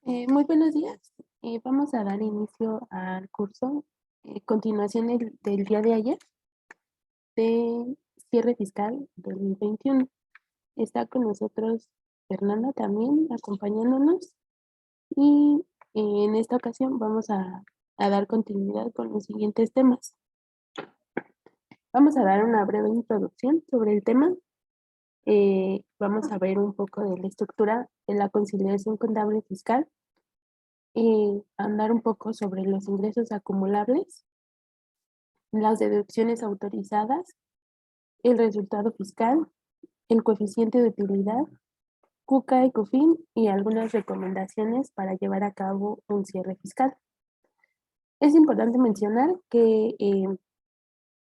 Muy buenos días. Vamos a dar inicio al curso, continuación del día de ayer, de cierre fiscal 2021. Está con nosotros Fernanda también acompañándonos y en esta ocasión vamos a dar continuidad con los siguientes temas. Vamos a dar una breve introducción sobre el tema. Vamos a ver un poco de la estructura de la conciliación contable fiscal, andar un poco sobre los ingresos acumulables, las deducciones autorizadas, el resultado fiscal, el coeficiente de utilidad, CUCA y COFIN y algunas recomendaciones para llevar a cabo un cierre fiscal. Es importante mencionar que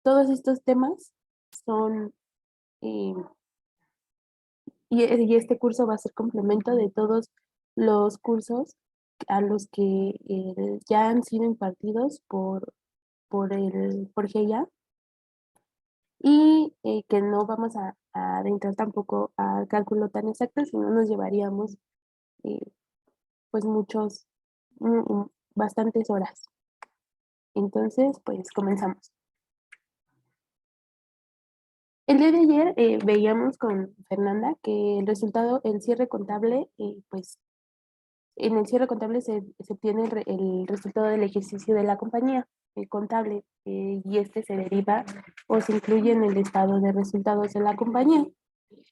todos estos temas son, eh, y este curso va a ser complemento de todos los cursos a los que ya han sido impartidos por GEIA y que no vamos a adentrar tampoco a cálculo tan exacto, sino nos llevaríamos eh, pues bastantes horas. Entonces, pues comenzamos. El día de ayer veíamos con Fernanda que el cierre contable, pues en el cierre contable se obtiene el resultado del ejercicio de la compañía contable y este se deriva o se incluye en el estado de resultados de la compañía.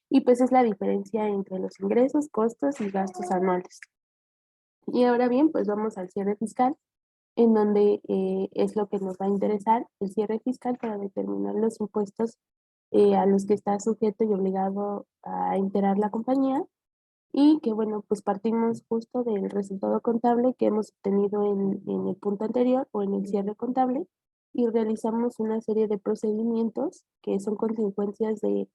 Y pues es la diferencia entre los ingresos, costos y gastos anuales. Y ahora bien, pues vamos al cierre fiscal, en donde es lo que nos va a interesar, el cierre fiscal para determinar los impuestos a los que está sujeto y obligado a integrar la compañía. Y que bueno, pues partimos justo del resultado contable que hemos obtenido en el punto anterior o en el cierre contable y realizamos una serie de procedimientos que son consecuencias de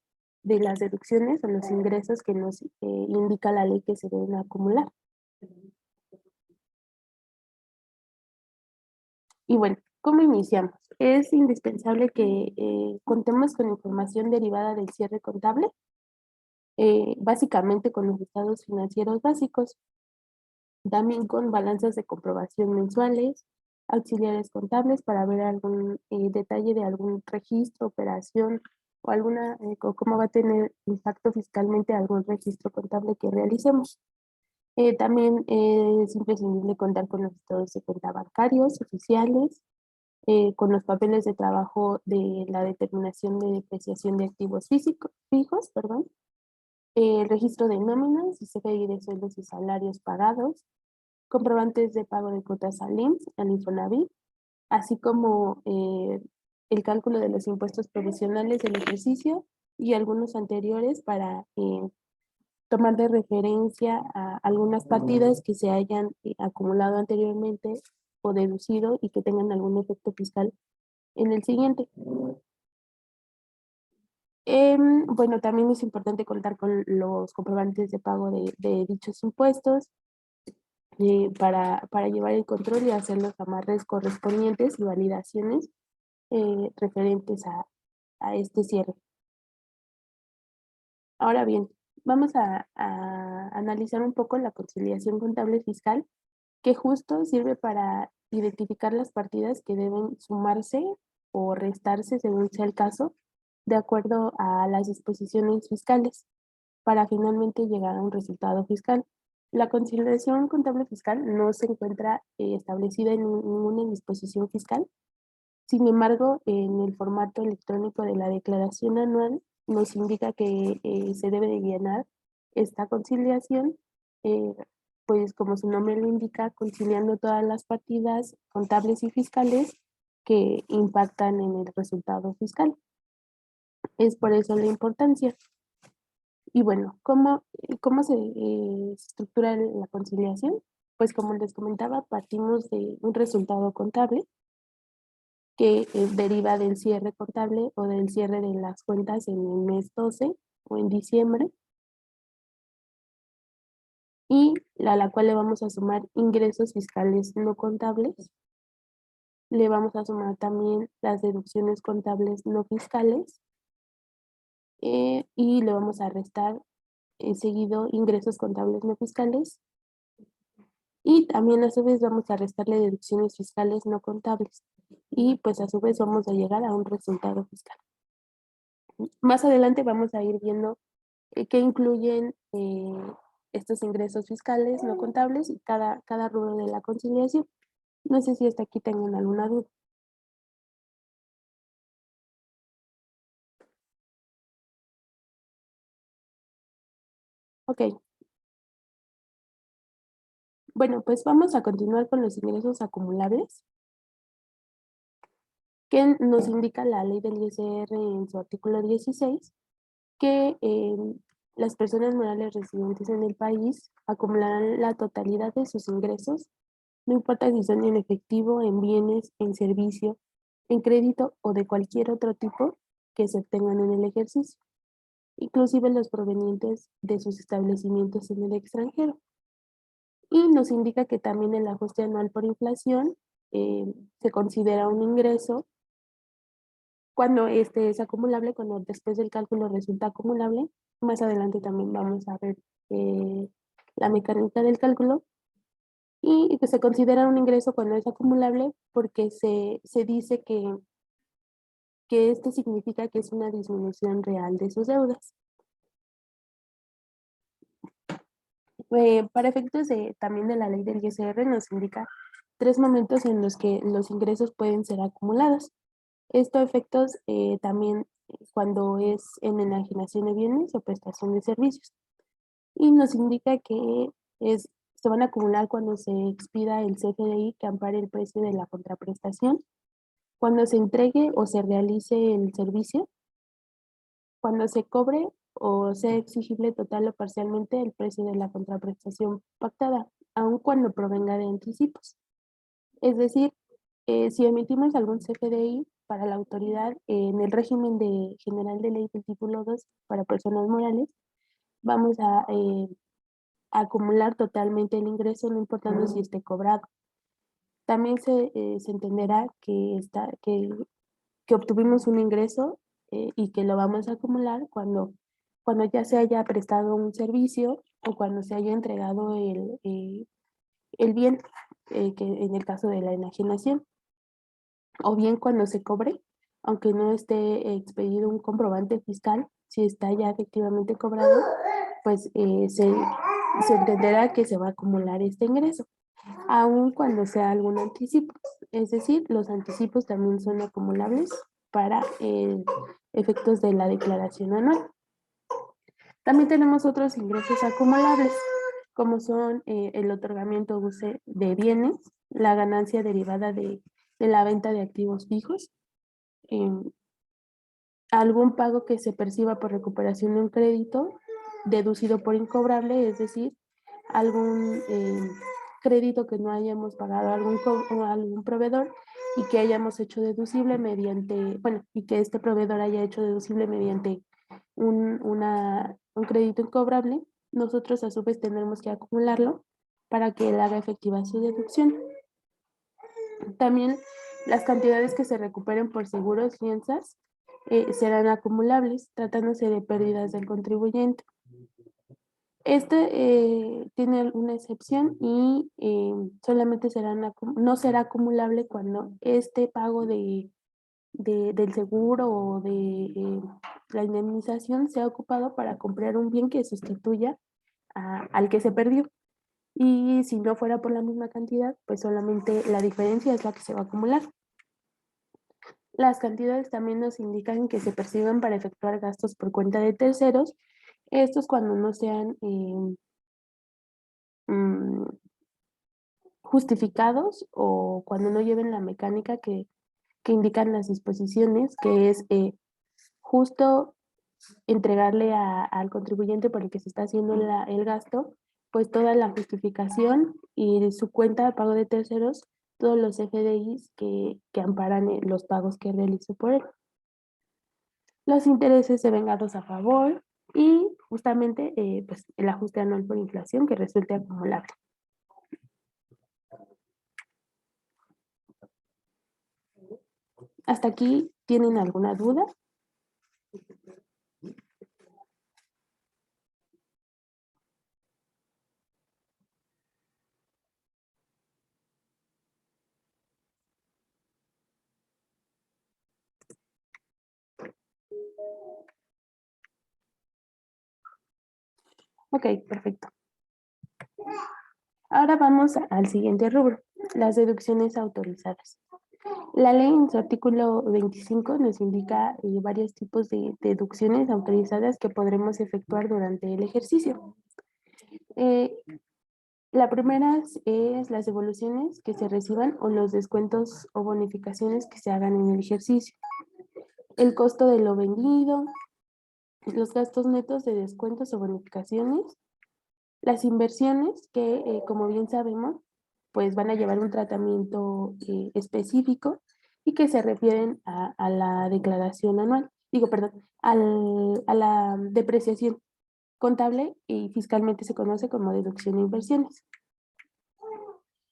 las deducciones o los ingresos que nos indica la ley que se deben acumular. Y bueno, ¿cómo iniciamos? Es indispensable que contemos con información derivada del cierre contable, básicamente con los estados financieros básicos, también con balanzas de comprobación mensuales, auxiliares contables para ver algún detalle de algún registro, operación o cómo va a tener impacto fiscalmente algún registro contable que realicemos. También es imprescindible contar con los estados de cuenta bancarios oficiales, con los papeles de trabajo de la determinación de depreciación de activos fijos, perdón, el registro de nóminas y CFDI de sueldos y salarios pagados, comprobantes de pago de cuotas al IMSS, al Infonavit, así como el cálculo de los impuestos provisionales del ejercicio y algunos anteriores para tomar de referencia a algunas partidas que se hayan acumulado anteriormente o deducido y que tengan algún efecto fiscal en el siguiente. Bueno, también es importante contar con los comprobantes de pago de dichos impuestos para llevar el control y hacer los amarres correspondientes y validaciones referentes a este cierre. Ahora bien, vamos a analizar un poco la conciliación contable fiscal, que justo sirve para identificar las partidas que deben sumarse o restarse según sea el caso, de acuerdo a las disposiciones fiscales, para finalmente llegar a un resultado fiscal. La conciliación contable fiscal no se encuentra establecida en ninguna disposición fiscal. Sin embargo, en el formato electrónico de la declaración anual nos indica que se debe de llenar esta conciliación, eh, pues como su nombre lo indica, conciliando todas las partidas contables y fiscales que impactan en el resultado fiscal. Es por eso la importancia. Y bueno, ¿cómo se estructura la conciliación? Pues como les comentaba, partimos de un resultado contable que deriva del cierre contable o del cierre de las cuentas en el mes 12 o en diciembre, y a la cual le vamos a sumar ingresos fiscales no contables. Le vamos a sumar también las deducciones contables no fiscales y le vamos a restar seguido ingresos contables no fiscales Y también a su vez vamos a restarle deducciones fiscales no contables. Y pues a su vez vamos a llegar a un resultado fiscal. Más adelante vamos a ir viendo qué incluyen estos ingresos fiscales no contables y cada rubro de la conciliación. No sé si hasta aquí tengan alguna duda. Ok, bueno, pues vamos a continuar con los ingresos acumulables que nos indica la ley del ISR en su artículo 16, que las personas morales residentes en el país acumularán la totalidad de sus ingresos, no importa si son en efectivo, en bienes, en servicio, en crédito o de cualquier otro tipo que se obtengan en el ejercicio, inclusive los provenientes de sus establecimientos en el extranjero. Y nos indica que también el ajuste anual por inflación se considera un ingreso cuando este es acumulable, cuando después del cálculo resulta acumulable. Más adelante también vamos a ver eh, la mecánica del cálculo. Y que se considera un ingreso cuando es acumulable porque se dice que esto significa que es una disminución real de sus deudas. Para efectos también de la ley del ISR nos indica tres momentos en los que los ingresos pueden ser acumulados. Estos efectos también cuando es en enajenación de bienes o prestación de servicios. Y nos indica que se van a acumular cuando se expida el CFDI que ampare el precio de la contraprestación, cuando se entregue o se realice el servicio, cuando se cobre o sea exigible total o parcialmente el precio de la contraprestación pactada, aun cuando provenga de anticipos. Es decir, si emitimos algún CFDI para la autoridad en el régimen general de ley del título 2 para personas morales, vamos a acumular totalmente el ingreso, no importando si esté cobrado. También se entenderá que obtuvimos un ingreso y que lo vamos a acumular cuando ya se haya prestado un servicio o cuando se haya entregado el bien, que en el caso de la enajenación, o bien cuando se cobre, aunque no esté expedido un comprobante fiscal, si está ya efectivamente cobrado, pues se entenderá que se va a acumular este ingreso, aun cuando sea algún anticipo. Es decir, los anticipos también son acumulables para efectos de la declaración anual. También tenemos otros ingresos acumulables, como son el otorgamiento de bienes, la ganancia derivada de la venta de activos fijos, em, algún pago que se perciba por recuperación de un crédito deducido por incobrable, es decir, algún crédito que no hayamos pagado a algún proveedor y que hayamos hecho deducible mediante, bueno, y que este proveedor haya hecho deducible mediante un crédito incobrable, nosotros a su vez tendremos que acumularlo para que él haga efectiva su deducción. También las cantidades que se recuperen por seguros, fianzas, serán acumulables, tratándose de pérdidas del contribuyente. Este tiene una excepción y solamente no será acumulable cuando este pago del seguro o de la indemnización sea ocupado para comprar un bien que sustituya al que se perdió. Y si no fuera por la misma cantidad, pues solamente la diferencia es la que se va a acumular. Las cantidades también nos indican que se perciben para efectuar gastos por cuenta de terceros. Estos cuando no sean mm, justificados o cuando no lleven la mecánica que indican las disposiciones, que es justo entregarle al contribuyente por el que se está haciendo el gasto, pues toda la justificación y su cuenta de pago de terceros, todos los FDIs que amparan los pagos que realizó por él. Los intereses devengados a favor y justamente pues el ajuste anual por inflación que resulte acumulable. ¿Hasta aquí tienen alguna duda? Ok, perfecto. Ahora vamos al siguiente rubro, las deducciones autorizadas. La ley en su artículo 25 nos indica varios tipos de deducciones autorizadas que podremos efectuar durante el ejercicio. Eh, la primera es las devoluciones que se reciban o los descuentos o bonificaciones que se hagan en el ejercicio. El costo de lo vendido, los gastos netos de descuentos o bonificaciones, las inversiones que, como bien sabemos, pues van a llevar un tratamiento específico y que se refieren a la declaración anual, digo, perdón, a la depreciación contable y fiscalmente se conoce como deducción de inversiones.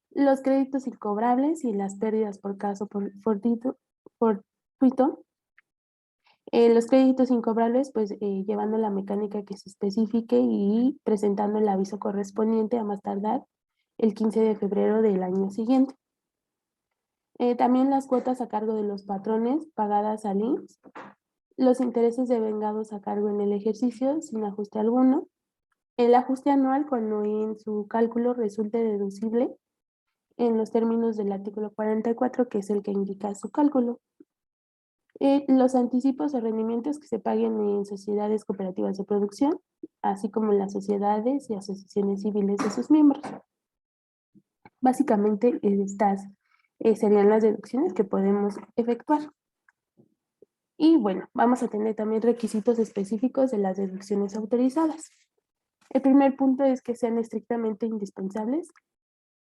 Los créditos incobrables y las pérdidas por caso fortuito. Los créditos incobrables, pues llevando la mecánica que se especifique y presentando el aviso correspondiente a más tardar el 15 de febrero del año siguiente. También las cuotas a cargo de los patrones pagadas al IMSS, los intereses devengados a cargo en el ejercicio sin ajuste alguno, el ajuste anual cuando en su cálculo resulte deducible en los términos del artículo 44, que es el que indica su cálculo. Los anticipos o rendimientos que se paguen en sociedades cooperativas de producción, así como en las sociedades y asociaciones civiles de sus miembros. Básicamente, estas serían las deducciones que podemos efectuar. Y bueno, vamos a tener también requisitos específicos de las deducciones autorizadas. El primer punto es que sean estrictamente indispensables,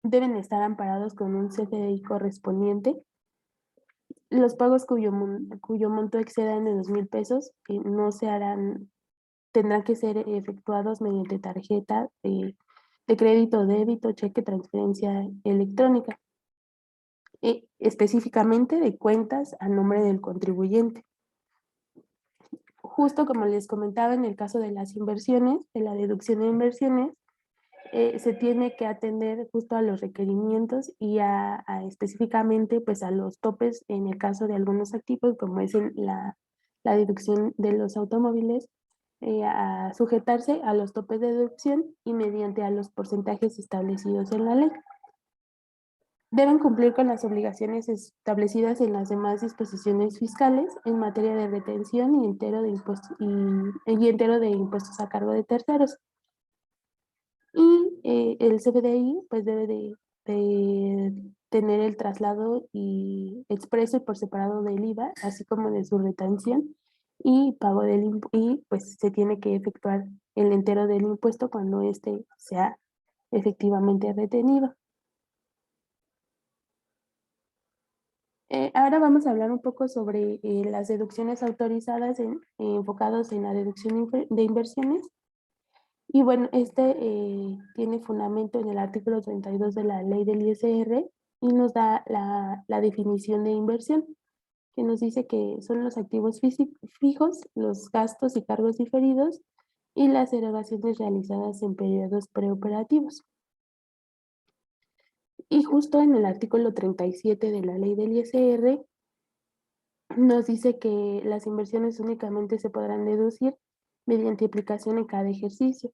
deben estar amparados con un CFDI correspondiente. Los pagos cuyo monto excedan de 2,000 pesos no se harán, tendrán que ser efectuados mediante tarjeta de crédito, débito, cheque, transferencia electrónica, específicamente de cuentas a nombre del contribuyente. Justo como les comentaba en el caso de las inversiones, de la deducción de inversiones, se tiene que atender justo a los requerimientos y específicamente pues a los topes en el caso de algunos activos como es la deducción de los automóviles, a sujetarse a los topes de deducción y mediante a los porcentajes establecidos en la ley. Deben cumplir con las obligaciones establecidas en las demás disposiciones fiscales en materia de retención y entero de impuestos a cargo de terceros. Y el CFDI pues debe de tener el traslado y expreso y por separado del IVA, así como de su retención y pago y pues se tiene que efectuar el entero del impuesto cuando éste sea efectivamente retenido. Ahora vamos a hablar un poco sobre las deducciones autorizadas enfocados en la deducción de inversiones. Y bueno, este tiene fundamento en el artículo 32 de la ley del ISR y nos da la definición de inversión, que nos dice que son los activos fijos, los gastos y cargos diferidos y las erogaciones realizadas en periodos preoperativos. Y justo en el artículo 37 de la ley del ISR nos dice que las inversiones únicamente se podrán deducir mediante aplicación en cada ejercicio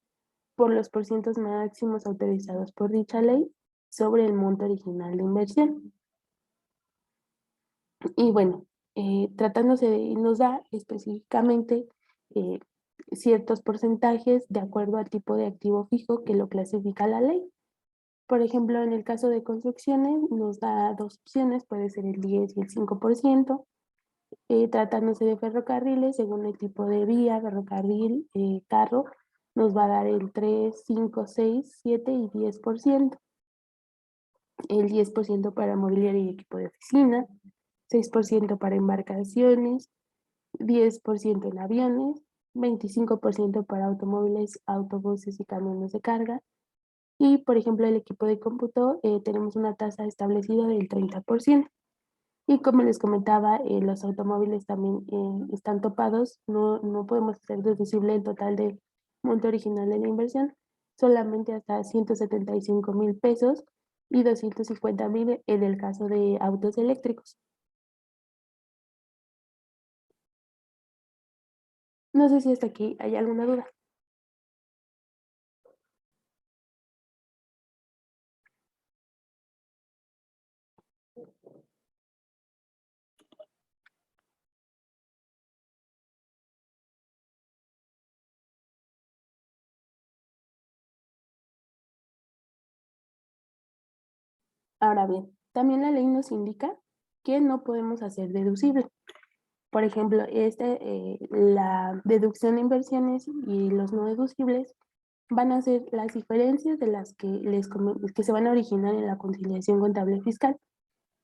por los porcientos máximos autorizados por dicha ley sobre el monto original de inversión. Y bueno, nos da específicamente eh, ciertos porcentajes de acuerdo al tipo de activo fijo que lo clasifica la ley. Por ejemplo, en el caso de construcciones nos da dos opciones, puede ser el 10 y el 5%. Tratándose de ferrocarriles, según el tipo de vía, ferrocarril, carro, nos va a dar el 3, 5, 6, 7 y 10%. El 10% para mobiliario y equipo de oficina, 6% para embarcaciones, 10% en aviones, 25% para automóviles, autobuses y camiones de carga. Y, por ejemplo, el equipo de cómputo tenemos una tasa establecida del 30%. Y como les comentaba, los automóviles también están topados, no podemos hacer deducible el total del monto original de la inversión, solamente hasta 175,000 pesos y 250,000 en el caso de autos eléctricos. No sé si hasta aquí hay alguna duda. Ahora bien, también la ley nos indica que no podemos hacer deducible. Por ejemplo, la deducción de inversiones y los no deducibles van a ser las diferencias de las que se van a originar en la conciliación contable fiscal,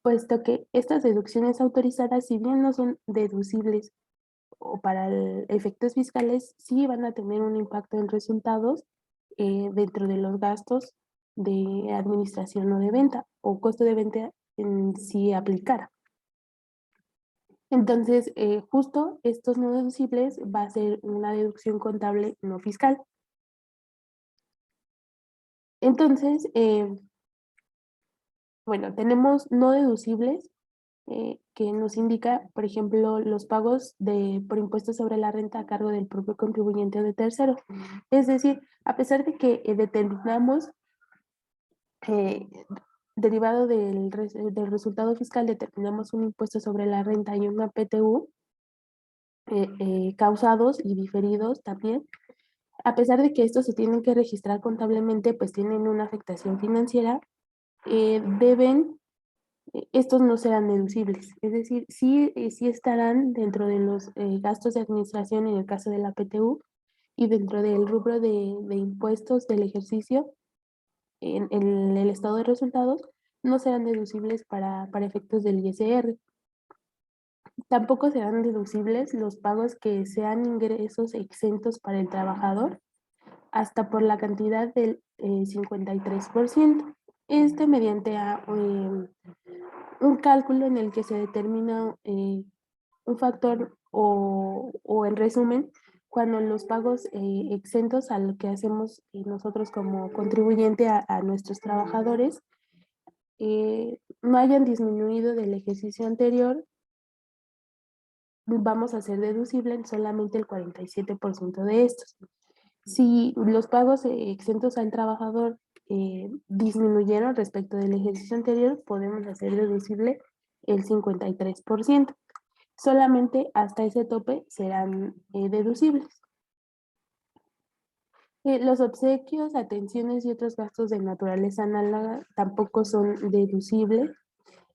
puesto que estas deducciones autorizadas, si bien no son deducibles o para efectos fiscales, sí van a tener un impacto en resultados dentro de los gastos de administración o de venta o costo de venta en si aplicara. Entonces, justo estos no deducibles va a ser una deducción contable no fiscal. Entonces, bueno, tenemos no deducibles que nos indica, por ejemplo, los pagos por impuestos sobre la renta a cargo del propio contribuyente o de terceros. Es decir, a pesar de que determinamos, eh, derivado del resultado fiscal, determinamos un impuesto sobre la renta y una PTU, causados y diferidos también, a pesar de que estos se tienen que registrar contablemente, pues tienen una afectación financiera, estos no serán deducibles. Es decir, sí estarán dentro de los gastos de administración en el caso de la PTU y dentro del rubro de impuestos del ejercicio en el estado de resultados, no serán deducibles para efectos del ISR. Tampoco serán deducibles los pagos que sean ingresos exentos para el trabajador hasta por la cantidad del 53%. Mediante un cálculo en el que se determina un factor o en resumen, cuando los pagos exentos a lo que hacemos nosotros como contribuyente a nuestros trabajadores no hayan disminuido del ejercicio anterior, vamos a hacer deducible solamente el 47% de estos. Si los pagos exentos al trabajador disminuyeron respecto del ejercicio anterior, podemos hacer deducible el 53%. Solamente hasta ese tope serán deducibles. Los obsequios, atenciones y otros gastos de naturaleza análoga tampoco son deducibles.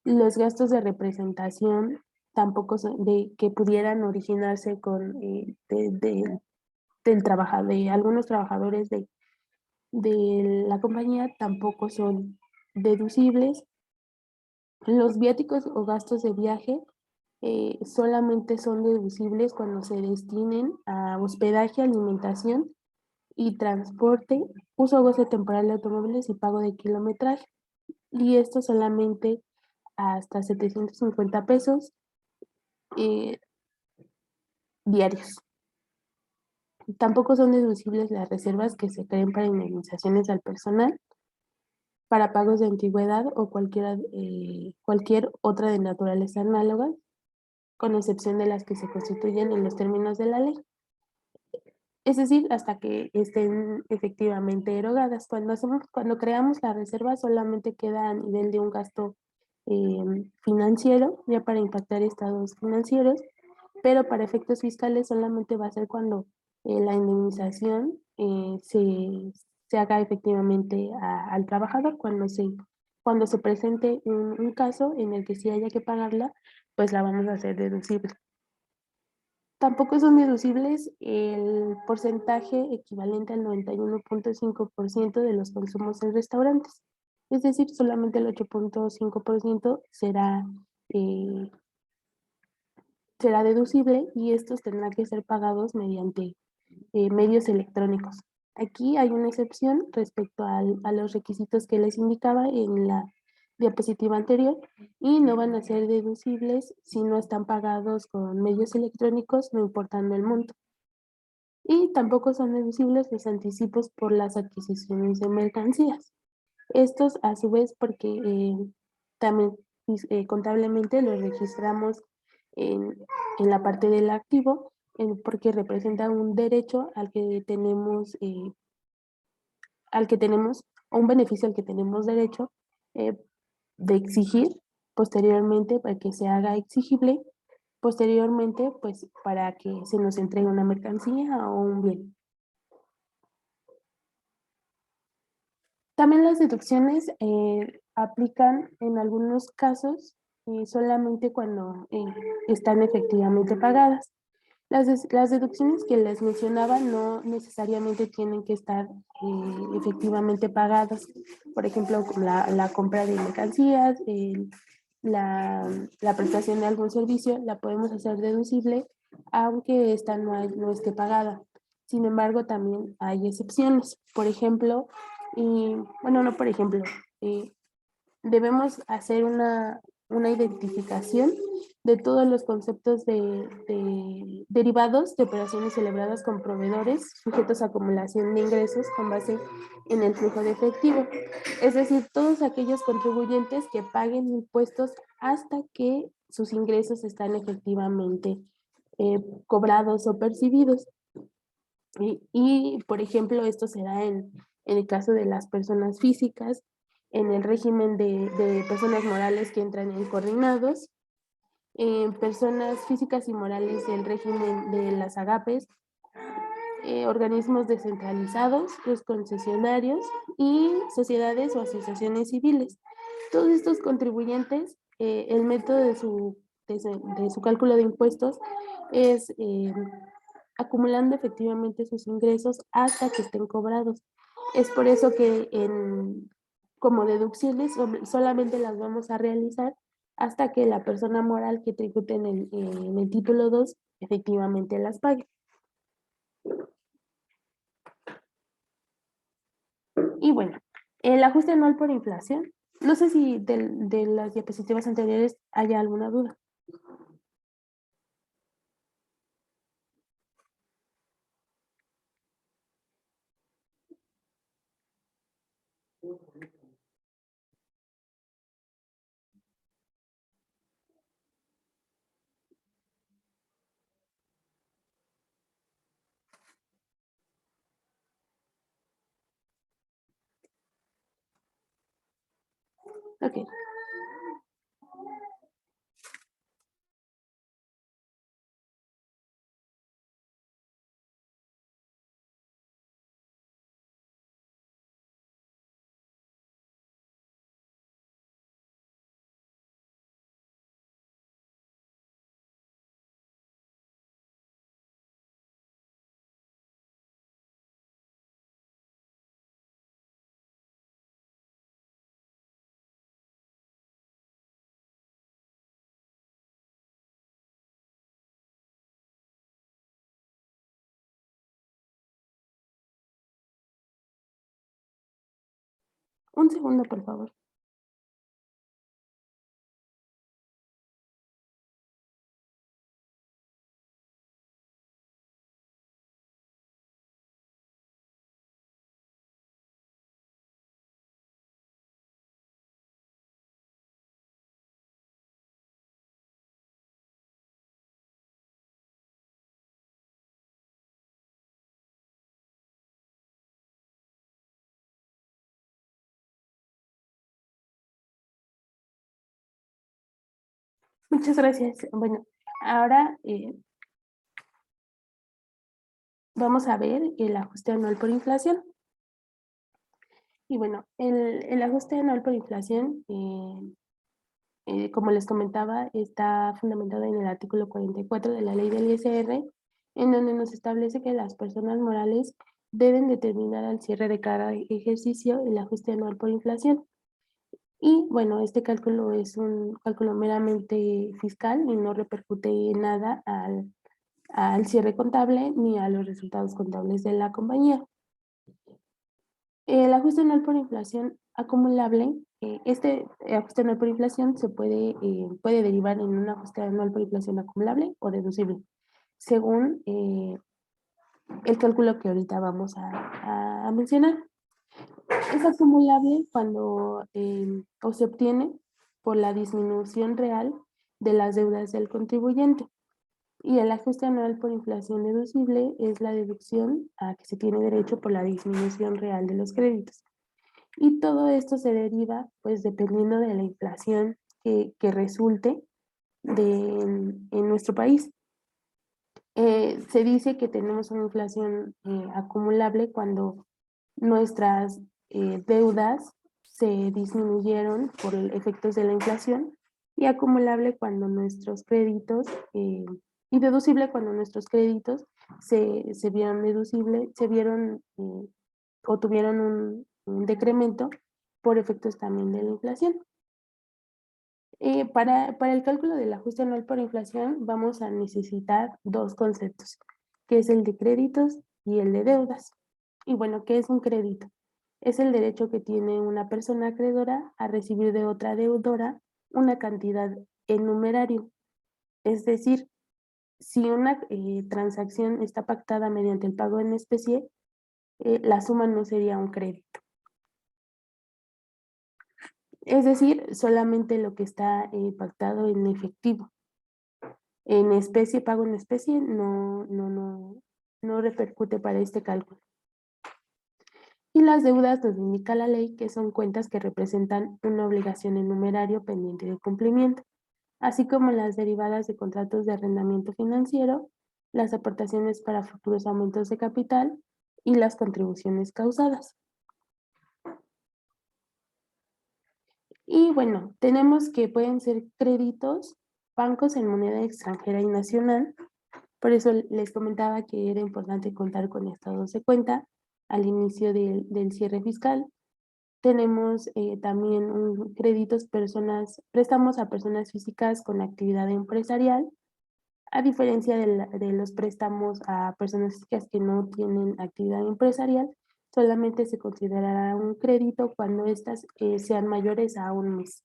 Los gastos de representación tampoco son que pudieran originarse de algunos trabajadores de la compañía tampoco son deducibles. Los viáticos o gastos de viaje solamente son deducibles cuando se destinen a hospedaje, alimentación y transporte, uso o goce temporal de automóviles y pago de kilometraje. Y esto solamente hasta 750 pesos eh, diarios. Tampoco son deducibles las reservas que se creen para indemnizaciones al personal, para pagos de antigüedad o cualquier otra de naturaleza análoga, con excepción de las que se constituyen en los términos de la ley. Es decir, hasta que estén efectivamente erogadas. Cuando creamos la reserva solamente queda a nivel de un gasto financiero, ya para impactar estados financieros, pero para efectos fiscales solamente va a ser cuando la indemnización se haga efectivamente al trabajador, cuando se presente un caso en el que sí haya que pagarla, pues la vamos a hacer deducible. Tampoco son deducibles el porcentaje equivalente al 91.5% de los consumos en restaurantes. Es decir, solamente el 8.5% eh, será deducible y estos tendrán que ser pagados mediante medios electrónicos. Aquí hay una excepción respecto a los requisitos que les indicaba en la diapositiva anterior y no van a ser deducibles si no están pagados con medios electrónicos, no importando el monto. Y tampoco son deducibles los anticipos por las adquisiciones de mercancías. Estos, a su vez, porque también contablemente los registramos en, en la parte del activo, porque representa un derecho al que tenemos, o un beneficio al que tenemos derecho eh, de exigir posteriormente para que se haga exigible, posteriormente, pues para que se nos entregue una mercancía o un bien. También las deducciones aplican en algunos casos solamente cuando están efectivamente pagadas. Las deducciones que les mencionaba no necesariamente tienen que estar efectivamente pagadas. Por ejemplo, la compra de mercancías, la prestación de algún servicio, la podemos hacer deducible, aunque esta no esté pagada. Sin embargo, también hay excepciones. Por ejemplo, bueno, no por ejemplo, eh, debemos hacer una identificación de todos los conceptos derivados de operaciones celebradas con proveedores sujetos a acumulación de ingresos con base en el flujo de efectivo. Es decir, todos aquellos contribuyentes que paguen impuestos hasta que sus ingresos están efectivamente cobrados o percibidos. Por ejemplo, esto será en el caso de las personas físicas, en el régimen de personas morales que entran en coordinados, en personas físicas y morales del régimen de las AGAPES, organismos descentralizados, los concesionarios y sociedades o asociaciones civiles. Todos estos contribuyentes, el método de su cálculo de impuestos es acumulando efectivamente sus ingresos hasta que estén cobrados. Es por eso que como deducciones solamente las vamos a realizar hasta que la persona moral que tribute en el título 2 efectivamente las pague. Y bueno, el ajuste anual por inflación. No sé si de las diapositivas anteriores haya alguna duda. Ok. Un segundo, por favor. Muchas gracias. Bueno, ahora vamos a ver el ajuste anual por inflación. Y bueno, el ajuste anual por inflación, como les comentaba, está fundamentado en el artículo 44 de la ley del ISR, en donde nos establece que las personas morales deben determinar al cierre de cada ejercicio el ajuste anual por inflación. Y bueno, este cálculo es un cálculo meramente fiscal y no repercute en nada al cierre contable ni a los resultados contables de la compañía. El ajuste anual por inflación acumulable, este ajuste anual por inflación puede derivar en un ajuste anual por inflación acumulable o deducible, según el cálculo que ahorita vamos a mencionar. Es acumulable cuando o se obtiene por la disminución real de las deudas del contribuyente. Y el ajuste anual por inflación deducible es la deducción a que se tiene derecho por la disminución real de los créditos. Y todo esto se deriva, pues, dependiendo de la inflación que resulte en nuestro país. Se dice que tenemos una inflación acumulable cuando nuestras deudas se disminuyeron por efectos de la inflación, y acumulable cuando nuestros créditos, y deducible cuando nuestros créditos se vieron deducibles, o tuvieron un decremento por efectos también de la inflación. Para el cálculo del ajuste anual por inflación vamos a necesitar dos conceptos, que es el de créditos y el de deudas. Y bueno, ¿qué es un crédito? Es el derecho que tiene una persona acreedora a recibir de otra deudora una cantidad en numerario. Es decir, si una transacción está pactada mediante el pago en especie, la suma no sería un crédito. Es decir, solamente lo que está pactado en efectivo. En especie, pago en especie, no repercute para este cálculo. Y las deudas nos indica la ley que son cuentas que representan una obligación en numerario pendiente de cumplimiento, así como las derivadas de contratos de arrendamiento financiero, las aportaciones para futuros aumentos de capital y las contribuciones causadas. Y bueno, tenemos que pueden ser créditos, bancos en moneda extranjera y nacional. Por eso les comentaba que era importante contar con estados de cuenta al inicio del cierre fiscal. Tenemos también préstamos a personas físicas con actividad empresarial, a diferencia de los préstamos a personas físicas que no tienen actividad empresarial. Solamente se considerará un crédito cuando éstas sean mayores a un mes.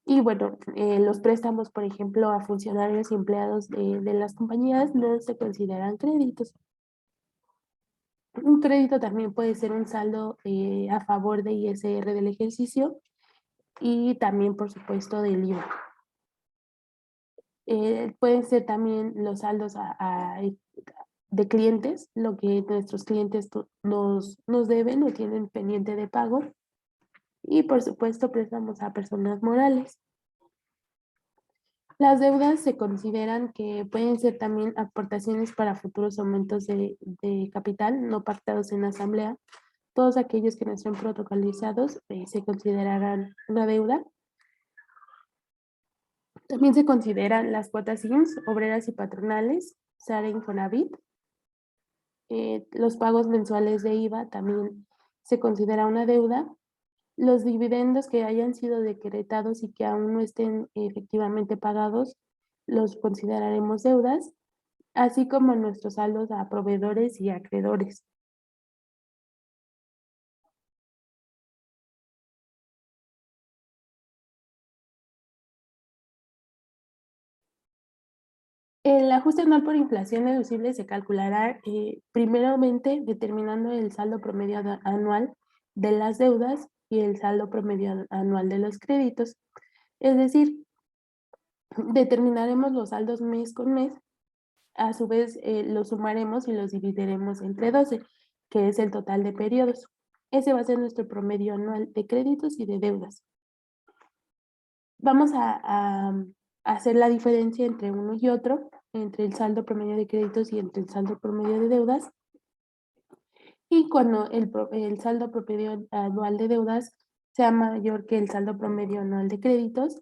Y bueno, los préstamos, por ejemplo, a funcionarios y empleados de las compañías no se consideran créditos. Un crédito también puede ser un saldo a favor de ISR del ejercicio y también, por supuesto, del IVA. Pueden ser también los saldos de clientes, lo que nuestros clientes nos deben o tienen pendiente de pago. Y, por supuesto, préstamos a personas morales. Las deudas se consideran que pueden ser también aportaciones para futuros aumentos de capital no pactados en asamblea. Todos aquellos que no estén protocolizados se considerarán una deuda. También se consideran las cuotas IMSS, obreras y patronales, SARE Infonavit. Los pagos mensuales de IVA también se considera una deuda. Los dividendos que hayan sido decretados y que aún no estén efectivamente pagados, los consideraremos deudas, así como nuestros saldos a proveedores y acreedores. El ajuste anual por inflación deducible se calculará primeramente determinando el saldo promedio anual de las deudas y el saldo promedio anual de los créditos. Es decir, determinaremos los saldos mes con mes. A su vez, los sumaremos y los dividiremos entre 12, que es el total de periodos. Ese va a ser nuestro promedio anual de créditos y de deudas. Vamos a hacer la diferencia entre uno y otro, entre el saldo promedio de créditos y entre el saldo promedio de deudas. Y cuando el saldo promedio anual de deudas sea mayor que el saldo promedio anual de créditos,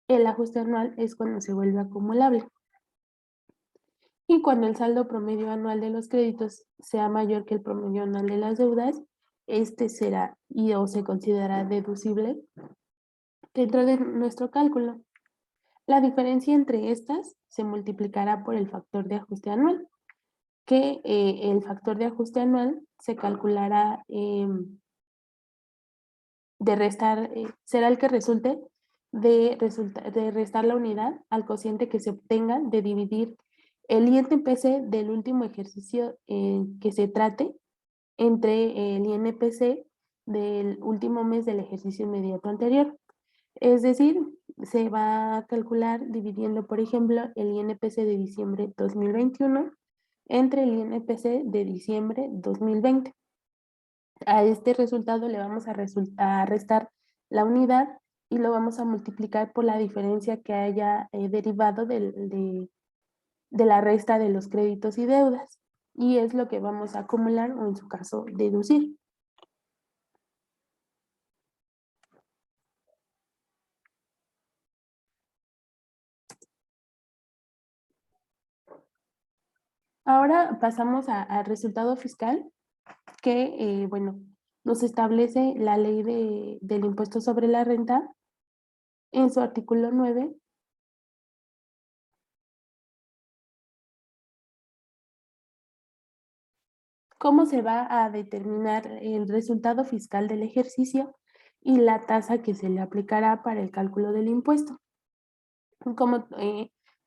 el ajuste anual es cuando se vuelve acumulable. Y cuando el saldo promedio anual de los créditos sea mayor que el promedio anual de las deudas, este será o se considera deducible dentro de nuestro cálculo. La diferencia entre estas se multiplicará por el factor de ajuste anual, que el factor de ajuste anual se calculará será el que resulte de restar la unidad al cociente que se obtenga de dividir el INPC del último ejercicio que se trate entre el INPC del último mes del ejercicio inmediato anterior. Es decir, se va a calcular dividiendo, por ejemplo, el INPC de diciembre 2021 entre el INPC de diciembre 2020. A este resultado le vamos a restar la unidad y lo vamos a multiplicar por la diferencia que haya derivado de la resta de los créditos y deudas. Y es lo que vamos a acumular o en su caso deducir. Ahora pasamos al resultado fiscal que, bueno, nos establece la ley del impuesto sobre la renta en su artículo 9. ¿Cómo se va a determinar el resultado fiscal del ejercicio y la tasa que se le aplicará para el cálculo del impuesto? Como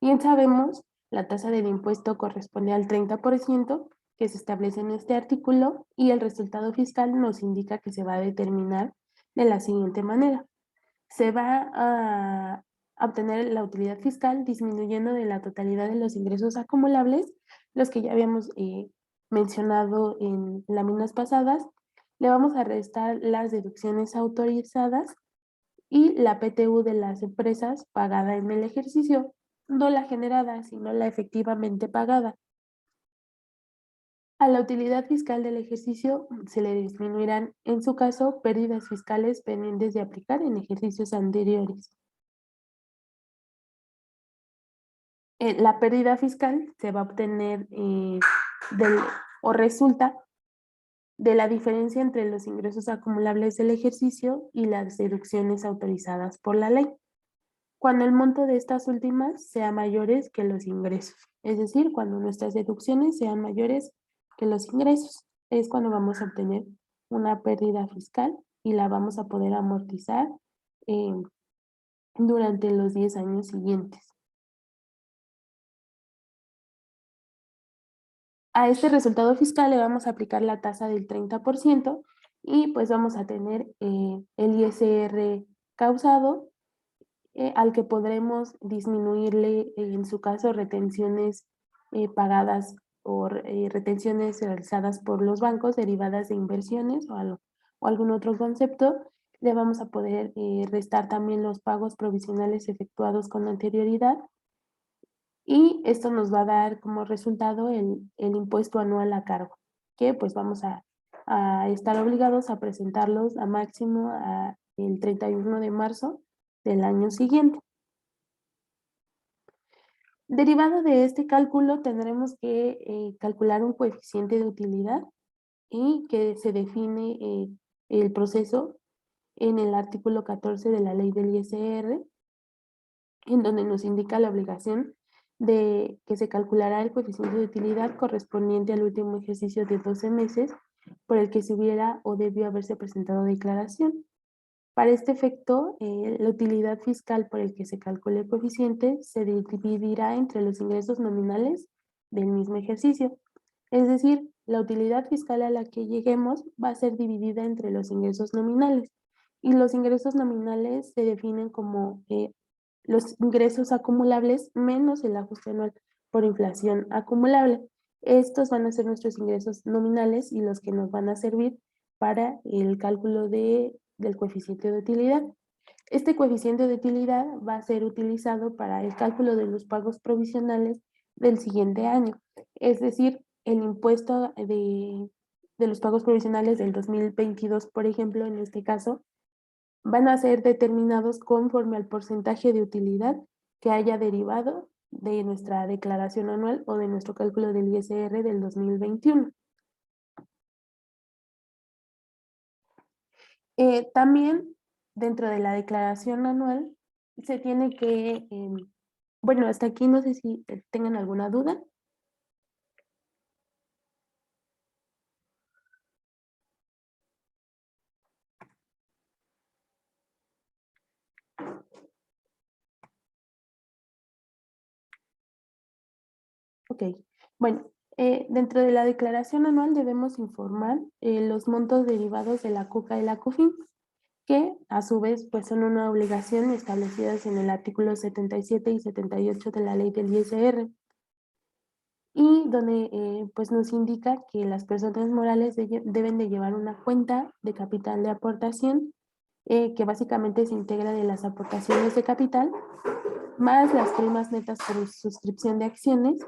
bien sabemos, la tasa del impuesto corresponde al 30% que se establece en este artículo y el resultado fiscal nos indica que se va a determinar de la siguiente manera. Se va a obtener la utilidad fiscal disminuyendo de la totalidad de los ingresos acumulables, los que ya habíamos mencionado en láminas pasadas. Le vamos a restar las deducciones autorizadas y la PTU de las empresas pagada en el ejercicio, no la generada, sino la efectivamente pagada. A la utilidad fiscal del ejercicio se le disminuirán, en su caso, pérdidas fiscales pendientes de aplicar en ejercicios anteriores. La pérdida fiscal se va a obtener o resulta de la diferencia entre los ingresos acumulables del ejercicio y las deducciones autorizadas por la ley, cuando el monto de estas últimas sea mayores que los ingresos, es decir, cuando nuestras deducciones sean mayores que los ingresos, es cuando vamos a obtener una pérdida fiscal y la vamos a poder amortizar eh, durante los 10 años siguientes. A este resultado fiscal le vamos a aplicar la tasa del 30% y pues vamos a tener el ISR causado, al que podremos disminuirle, en su caso, retenciones pagadas o retenciones realizadas por los bancos derivadas de inversiones o algún otro concepto. Le vamos a poder restar también los pagos provisionales efectuados con anterioridad y esto nos va a dar como resultado el impuesto anual a cargo, que pues vamos a estar obligados a presentarlos a máximo el 31 de marzo del año siguiente. Derivado de este cálculo, tendremos que calcular un coeficiente de utilidad y que se define el proceso en el artículo 14 de la ley del ISR, en donde nos indica la obligación de que se calculará el coeficiente de utilidad correspondiente al último ejercicio de 12 meses por el que se hubiera o debió haberse presentado declaración. Para este efecto, la utilidad fiscal por el que se calcule el coeficiente se dividirá entre los ingresos nominales del mismo ejercicio. Es decir, la utilidad fiscal a la que lleguemos va a ser dividida entre los ingresos nominales. Y los ingresos nominales se definen como los ingresos acumulables menos el ajuste anual por inflación acumulable. Estos van a ser nuestros ingresos nominales y los que nos van a servir para el cálculo del coeficiente de utilidad. Este coeficiente de utilidad va a ser utilizado para el cálculo de los pagos provisionales del siguiente año, es decir, el impuesto de los pagos provisionales del 2022, por ejemplo, en este caso, van a ser determinados conforme al porcentaje de utilidad que haya derivado de nuestra declaración anual o de nuestro cálculo del ISR del 2021. También dentro de la declaración anual se tiene que, bueno, hasta aquí no sé si tengan alguna duda. Ok, bueno, dentro de la declaración anual debemos informar los montos derivados de la CUCA y la COFINS, que a su vez pues son una obligación establecidas en el artículo 77 y 78 de la ley del ISR, y donde pues nos indica que las personas morales deben de llevar una cuenta de capital de aportación que básicamente se integra de las aportaciones de capital más las primas netas por suscripción de acciones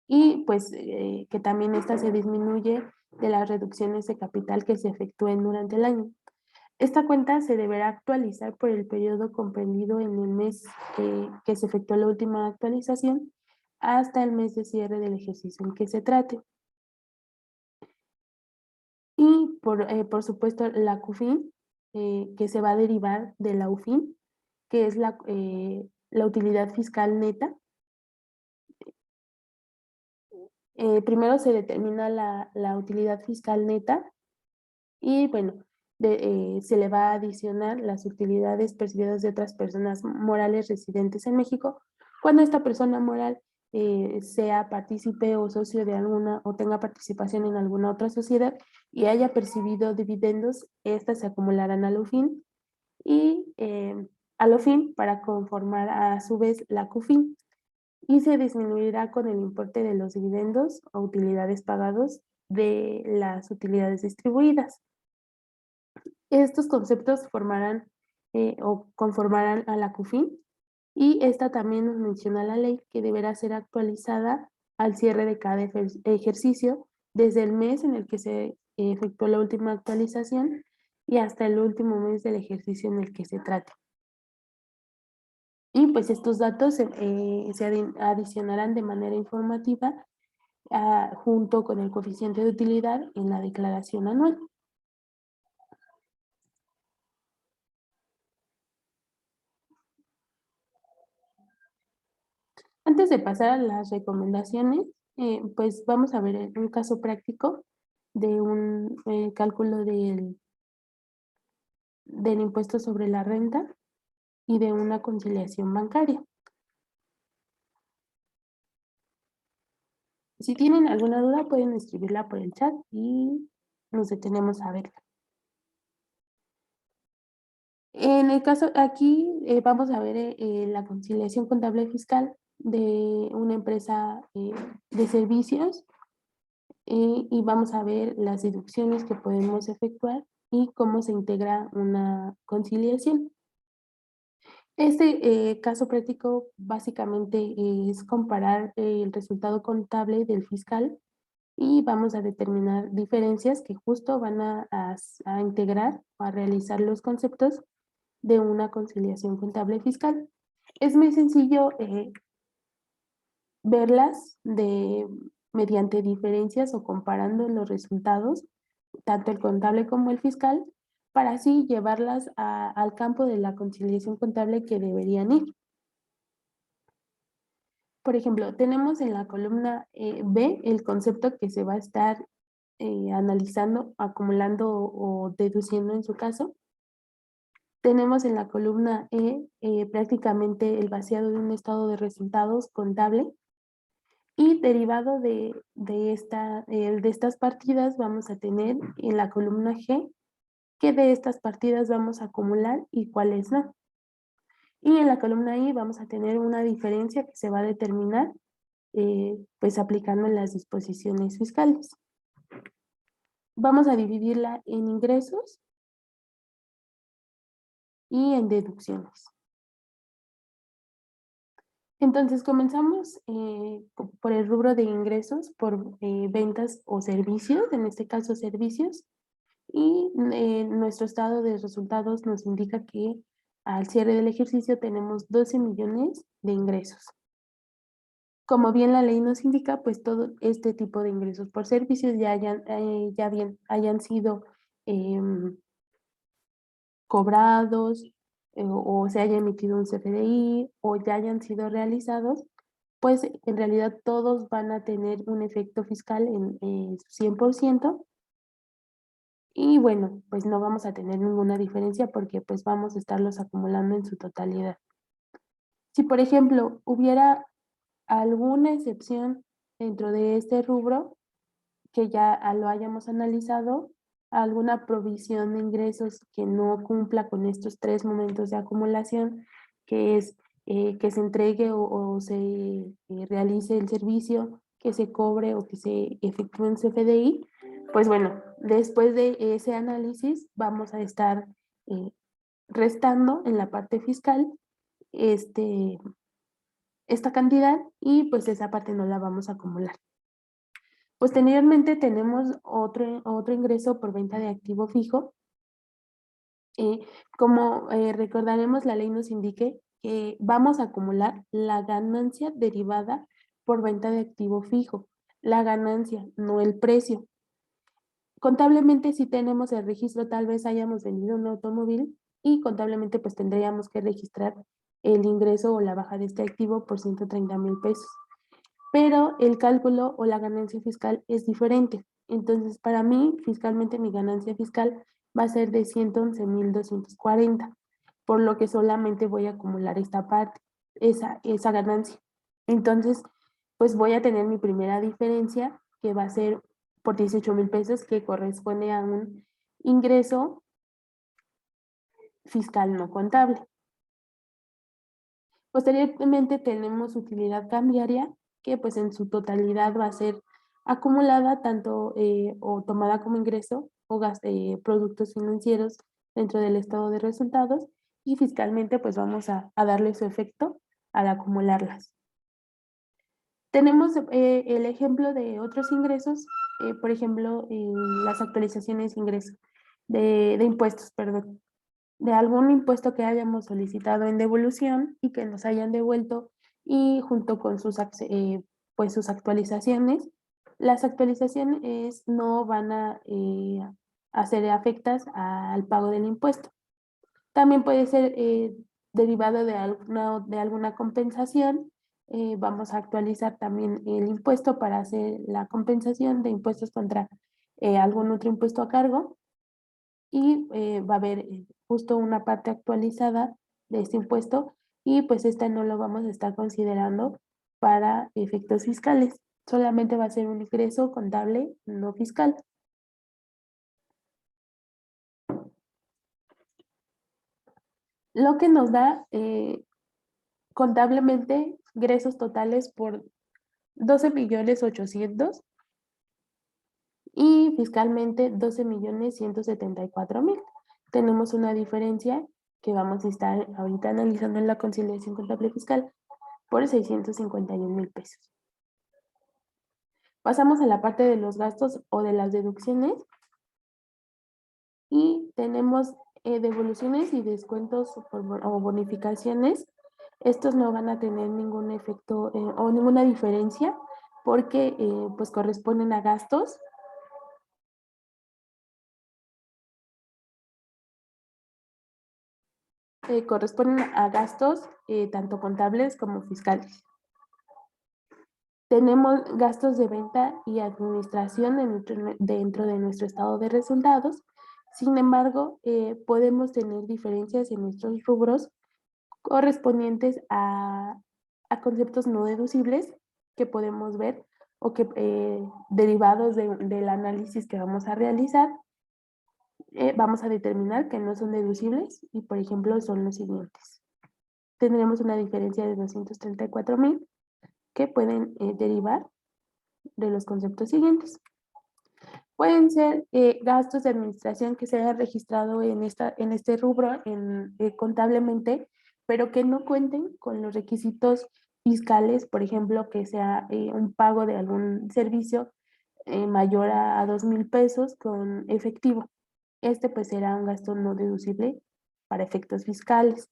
y pues que también esta se disminuye de las reducciones de capital que se efectúen durante el año. Esta cuenta se deberá actualizar por el periodo comprendido en el mes que se efectuó la última actualización hasta el mes de cierre del ejercicio en que se trate. Y por supuesto la CUFIN, que se va a derivar de la UFIN, que es la utilidad fiscal neta. Primero se determina la utilidad fiscal neta y bueno, se le va a adicionar las utilidades percibidas de otras personas morales residentes en México cuando esta persona moral sea partícipe o socio de alguna o tenga participación en alguna otra sociedad y haya percibido dividendos, estas se acumularán a lo fin y a lo fin para conformar a su vez la CUFIN y se disminuirá con el importe de los dividendos o utilidades pagados de las utilidades distribuidas. Estos conceptos formarán o conformarán a la CUFIN y esta también nos menciona la ley que deberá ser actualizada al cierre de cada ejercicio desde el mes en el que se efectuó la última actualización y hasta el último mes del ejercicio en el que se trate. Y pues estos datos se adicionarán de manera informativa junto con el coeficiente de utilidad en la declaración anual. Antes de pasar a las recomendaciones, pues vamos a ver un caso práctico de un cálculo del impuesto sobre la renta y de una conciliación bancaria. Si tienen alguna duda pueden escribirla por el chat y nos detenemos a verla. En el caso aquí vamos a ver la conciliación contable fiscal de una empresa de servicios y vamos a ver las deducciones que podemos efectuar y cómo se integra una conciliación. Este caso práctico básicamente es comparar el resultado contable del fiscal y vamos a determinar diferencias que justo van a integrar o a realizar los conceptos de una conciliación contable fiscal. Es muy sencillo verlas mediante diferencias o comparando los resultados, tanto el contable como el fiscal, para así llevarlas al campo de la conciliación contable que deberían ir. Por ejemplo, tenemos en la columna B el concepto que se va a estar analizando, acumulando o deduciendo en su caso. Tenemos en la columna prácticamente el vaciado de un estado de resultados contable y derivado de estas partidas vamos a tener en la columna G qué de estas partidas vamos a acumular y cuáles no. Y en la columna I vamos a tener una diferencia que se va a determinar pues aplicando las disposiciones fiscales. Vamos a dividirla en ingresos y en deducciones. Entonces comenzamos por el rubro de ingresos, por ventas o servicios, en este caso servicios, y nuestro estado de resultados nos indica que al cierre del ejercicio tenemos 12 millones de ingresos. Como bien la ley nos indica, pues todo este tipo de ingresos por servicios ya bien hayan sido cobrados o se haya emitido un CFDI o ya hayan sido realizados, pues en realidad todos van a tener un efecto fiscal en su 100%. Y bueno, pues no vamos a tener ninguna diferencia porque pues vamos a estarlos acumulando en su totalidad. Si por ejemplo hubiera alguna excepción dentro de este rubro que ya lo hayamos analizado, alguna provisión de ingresos que no cumpla con estos 3 momentos de acumulación, que es que se entregue o se realice el servicio, que se cobre o que se efectúe en CFDI, pues bueno, después de ese análisis vamos a estar restando en la parte fiscal esta cantidad y pues esa parte no la vamos a acumular. Posteriormente tenemos otro ingreso por venta de activo fijo. Como recordaremos, la ley nos indique que vamos a acumular la ganancia derivada por venta de activo fijo, la ganancia, no el precio. Contablemente, si tenemos el registro, tal vez hayamos vendido un automóvil y contablemente pues tendríamos que registrar el ingreso o la baja de este activo por 130,000 pesos. Pero el cálculo o la ganancia fiscal es diferente. Entonces, para mí, fiscalmente, mi ganancia fiscal va a ser de 111,240, por lo que solamente voy a acumular esta parte, esa ganancia. Entonces, pues voy a tener mi primera diferencia, que va a ser por 18,000 pesos, que corresponde a un ingreso fiscal no contable. Posteriormente tenemos utilidad cambiaria, que pues en su totalidad va a ser acumulada tanto o tomada como ingreso o productos financieros dentro del estado de resultados, y fiscalmente pues vamos a darle su efecto al acumularlas. Tenemos el ejemplo de otros ingresos, por ejemplo, las actualizaciones de ingreso, de impuestos, perdón, de algún impuesto que hayamos solicitado en devolución y que nos hayan devuelto, y junto con pues sus actualizaciones. Las actualizaciones no van a ser afectas al pago del impuesto. También puede ser derivado de alguna compensación. Vamos a actualizar también el impuesto para hacer la compensación de impuestos contra algún otro impuesto a cargo, y va a haber justo una parte actualizada de este impuesto, y pues esta no lo vamos a estar considerando para efectos fiscales. Solamente va a ser un ingreso contable no fiscal. Lo que nos da contablemente ingresos totales por 12,800,000 y fiscalmente 12,174,000. Tenemos una diferencia que vamos a estar ahorita analizando en la conciliación contable fiscal por 651,000 pesos. Pasamos a la parte de los gastos o de las deducciones, y tenemos devoluciones y descuentos o bonificaciones. Estos no van a tener ningún efecto o ninguna diferencia, porque pues corresponden a gastos. Corresponden a gastos tanto contables como fiscales. Tenemos gastos de venta y administración dentro de nuestro estado de resultados. Sin embargo, podemos tener diferencias en nuestros rubros correspondientes a conceptos no deducibles que podemos ver, o que derivados del análisis que vamos a realizar, vamos a determinar que no son deducibles, y por ejemplo son los siguientes. Tendremos una diferencia de 234,000 que pueden derivar de los conceptos siguientes. Pueden ser gastos de administración que se hayan registrado en este rubro contablemente, pero que no cuenten con los requisitos fiscales, por ejemplo, que sea un pago de algún servicio mayor a 2,000 pesos con efectivo. Este pues será un gasto no deducible para efectos fiscales.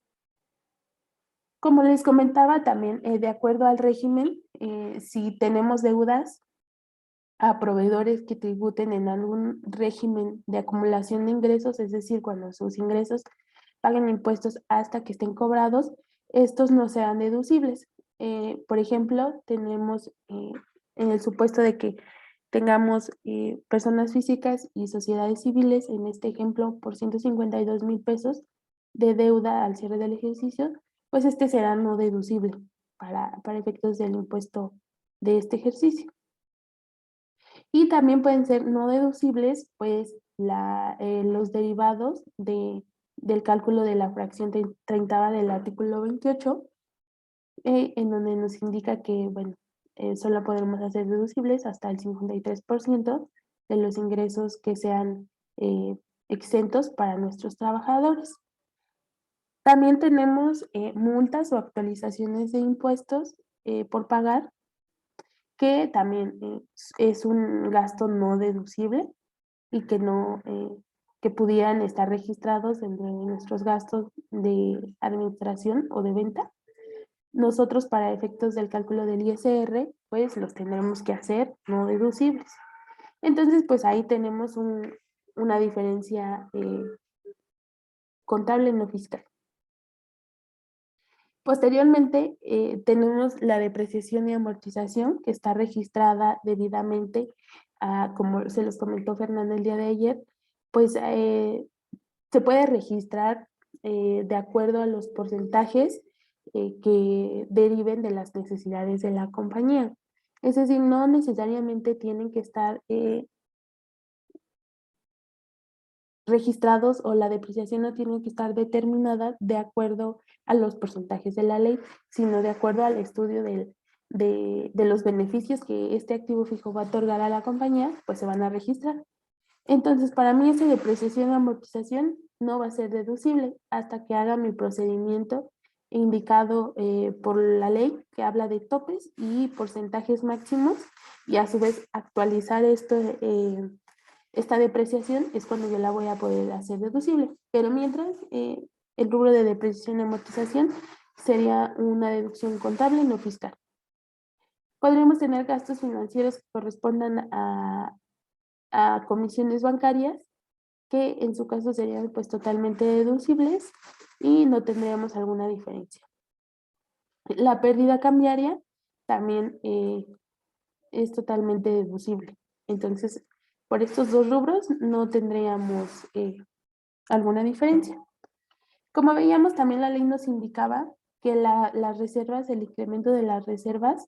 Como les comentaba también, de acuerdo al régimen, si tenemos deudas a proveedores que tributen en algún régimen de acumulación de ingresos, es decir, cuando sus ingresos paguen impuestos hasta que estén cobrados, estos no serán deducibles. Por ejemplo, tenemos en el supuesto de que tengamos personas físicas y sociedades civiles, en este ejemplo, por 152,000 pesos de deuda al cierre del ejercicio, pues este será no deducible para efectos del impuesto de este ejercicio. Y también pueden ser no deducibles, pues, los derivados del cálculo de la fracción treintava del artículo 28, en donde nos indica que, bueno, solo podremos hacer deducibles hasta el 53% de los ingresos que sean exentos para nuestros trabajadores. También tenemos multas o actualizaciones de impuestos por pagar, que también es un gasto no deducible, y que no, que pudieran estar registrados dentro de nuestros gastos de administración o de venta. nosotros para efectos del cálculo del ISR, pues los tendremos que hacer no deducibles. Entonces, pues ahí tenemos una diferencia contable no fiscal. Posteriormente, tenemos la depreciación y amortización, que está registrada debidamente, como se los comentó Fernanda el día de ayer, pues se puede registrar de acuerdo a los porcentajes que deriven de las necesidades de la compañía. Es decir, no necesariamente tienen que estar registrados, o la depreciación no tiene que estar determinada de acuerdo a los porcentajes de la ley, sino de acuerdo al estudio de los beneficios que este activo fijo va a otorgar a la compañía, pues se van a registrar. Entonces, para mí esa depreciación o amortización no va a ser deducible hasta que haga mi procedimiento indicado por la ley, que habla de topes y porcentajes máximos, y a su vez actualizar esto, esta depreciación es cuando yo la voy a poder hacer deducible. Pero mientras, el rubro de depreciación y amortización sería una deducción contable no fiscal. Podríamos tener gastos financieros que correspondan a comisiones bancarias, que en su caso serían pues totalmente deducibles y no tendríamos alguna diferencia. La pérdida cambiaria también es totalmente deducible. Entonces, por estos dos rubros no tendríamos alguna diferencia. Como veíamos, también la ley nos indicaba que las reservas, el incremento de las reservas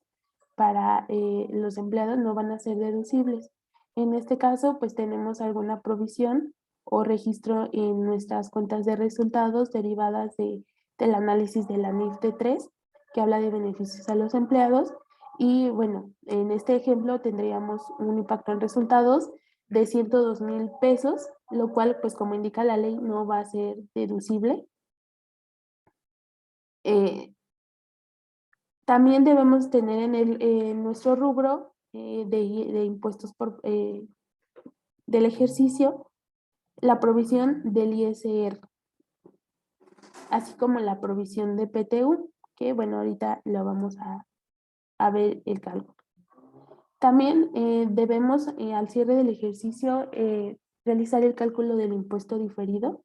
para los empleados no van a ser deducibles. En este caso, pues tenemos alguna provisión o registro en nuestras cuentas de resultados derivadas del análisis de la NIFT 3, que habla de beneficios a los empleados. Y bueno, en este ejemplo tendríamos un impacto en resultados de 102,000 pesos, lo cual, pues como indica la ley, no va a ser deducible. También debemos tener en nuestro rubro de impuestos del ejercicio la provisión del ISR, así como la provisión de PTU, que bueno, ahorita lo vamos a ver el cálculo. También debemos al cierre del ejercicio realizar el cálculo del impuesto diferido,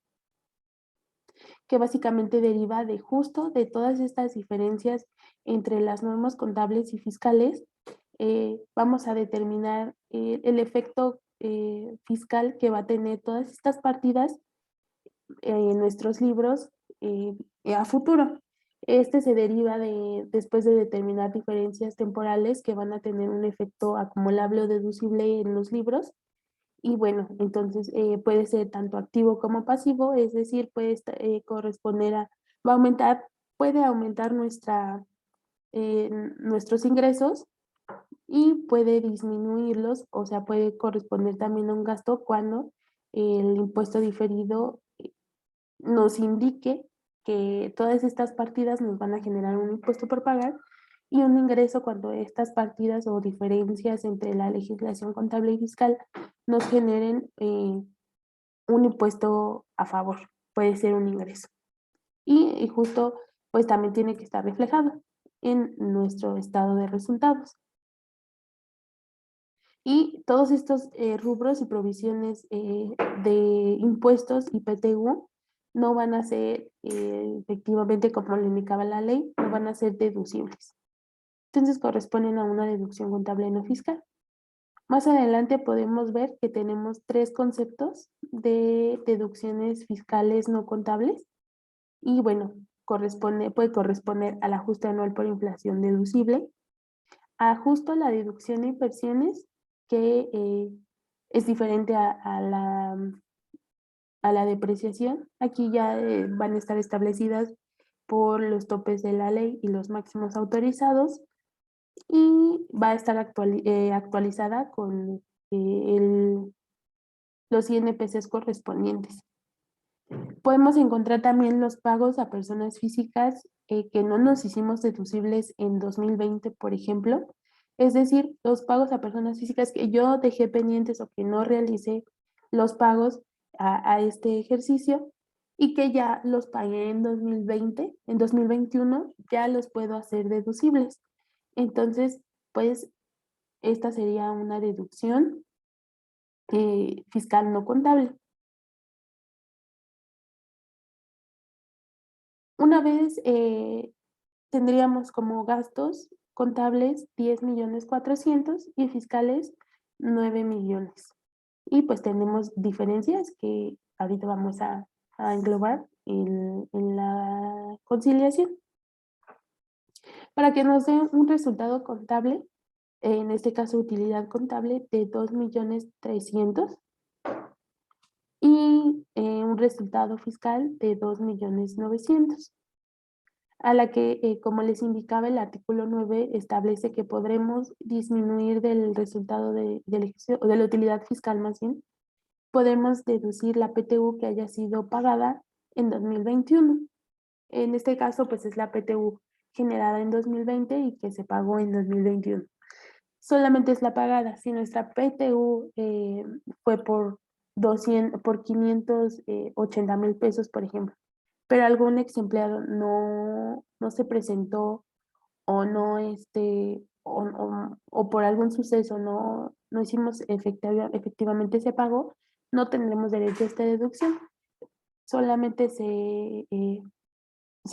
que básicamente deriva de justo de todas estas diferencias entre las normas contables y fiscales. Vamos a determinar el efecto fiscal que va a tener todas estas partidas en nuestros libros a futuro. Este se deriva después de determinar diferencias temporales que van a tener un efecto acumulable o deducible en los libros. Y bueno, entonces puede ser tanto activo como pasivo, es decir, puede corresponder va a aumentar, puede aumentar nuestros ingresos, y puede disminuirlos, o sea, puede corresponder también a un gasto cuando el impuesto diferido nos indique que todas estas partidas nos van a generar un impuesto por pagar y un ingreso cuando estas partidas o diferencias entre la legislación contable y fiscal nos generen un impuesto a favor, puede ser un ingreso. Y justo, pues también tiene que estar reflejado en nuestro estado de resultados. Y todos estos rubros y provisiones de impuestos y PTU no van a ser efectivamente, como lo indicaba la ley, no van a ser deducibles. Entonces corresponden a una deducción contable no fiscal. Más adelante podemos ver que tenemos 3 conceptos de deducciones fiscales no contables. Y bueno, puede corresponder al ajuste anual por inflación deducible, ajusto a la deducción de inversiones, que es diferente a la depreciación. Aquí ya van a estar establecidas por los topes de la ley y los máximos autorizados, y va a estar actualizada con los INPCs correspondientes. Podemos encontrar también los pagos a personas físicas que no nos hicimos deducibles en 2020, por ejemplo. Es decir, los pagos a personas físicas que yo dejé pendientes o que no realicé los pagos a este ejercicio, y que ya los pagué en 2020, en 2021 ya los puedo hacer deducibles. Entonces, pues esta sería una deducción fiscal no contable. Una vez tendríamos como gastos contables 10.400.000 y fiscales 9 millones. Y pues tenemos diferencias que ahorita vamos a englobar en la conciliación. Para que nos dé un resultado contable, en este caso utilidad contable de 2.300.000 y un resultado fiscal de 2.900.000, a la que, como les indicaba, el artículo 9 establece que podremos disminuir del resultado del ejercicio, o de la utilidad fiscal más bien, podemos deducir la PTU que haya sido pagada en 2021. En este caso, pues es la PTU generada en 2020 y que se pagó en 2021. Solamente es la pagada. Si nuestra PTU fue por 580.000 pesos, por ejemplo, pero algún ex empleado no se presentó o no o por algún suceso no hicimos efectivamente ese pago, no tendremos derecho a esta deducción. Solamente se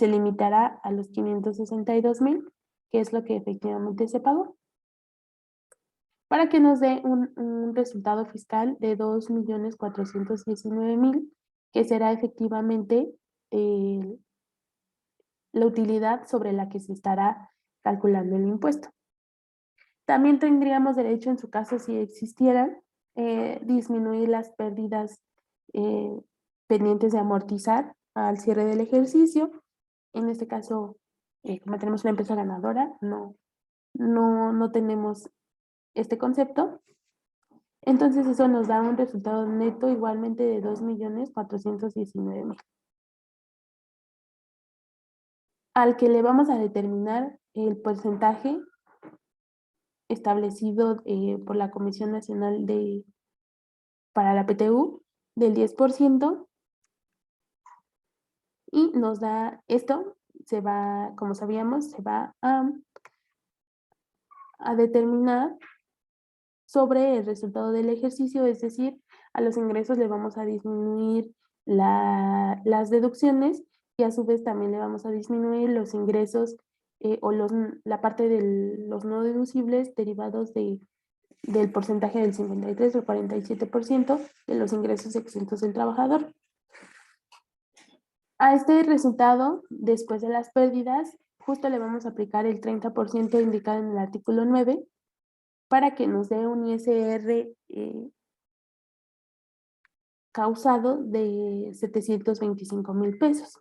limitará a los 562.000, que es lo que efectivamente se pagó, para que nos dé un resultado fiscal de 2.419.000, que será efectivamente eh, la utilidad sobre la que se estará calculando el impuesto. También tendríamos derecho, en su caso, si existieran, disminuir las pérdidas eh, pendientes de amortizar al cierre del ejercicio. En este caso, como tenemos una empresa ganadora, no tenemos este concepto. Entonces eso nos da un resultado neto igualmente de 2.419.000, al que le vamos a determinar el porcentaje establecido por la Comisión Nacional para la PTU del 10%, y nos da esto, como sabíamos, se va a determinar sobre el resultado del ejercicio, es decir, a los ingresos le vamos a disminuir las deducciones y a su vez también le vamos a disminuir los ingresos o la parte de los no deducibles derivados del porcentaje del 53 o 47% de los ingresos exentos del trabajador. A este resultado, después de las pérdidas, justo le vamos a aplicar el 30% indicado en el artículo 9 para que nos dé un ISR causado de 725.000 pesos,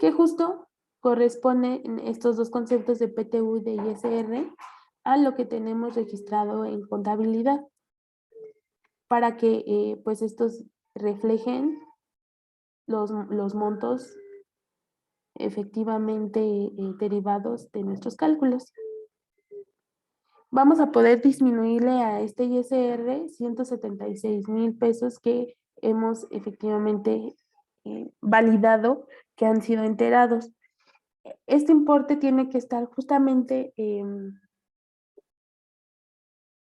que justo corresponde en estos dos conceptos de PTU y de ISR a lo que tenemos registrado en contabilidad, para que pues estos reflejen los montos efectivamente derivados de nuestros cálculos. Vamos a poder disminuirle a este ISR 176.000 pesos que hemos efectivamente validado que han sido enterados. Este importe tiene que estar justamente,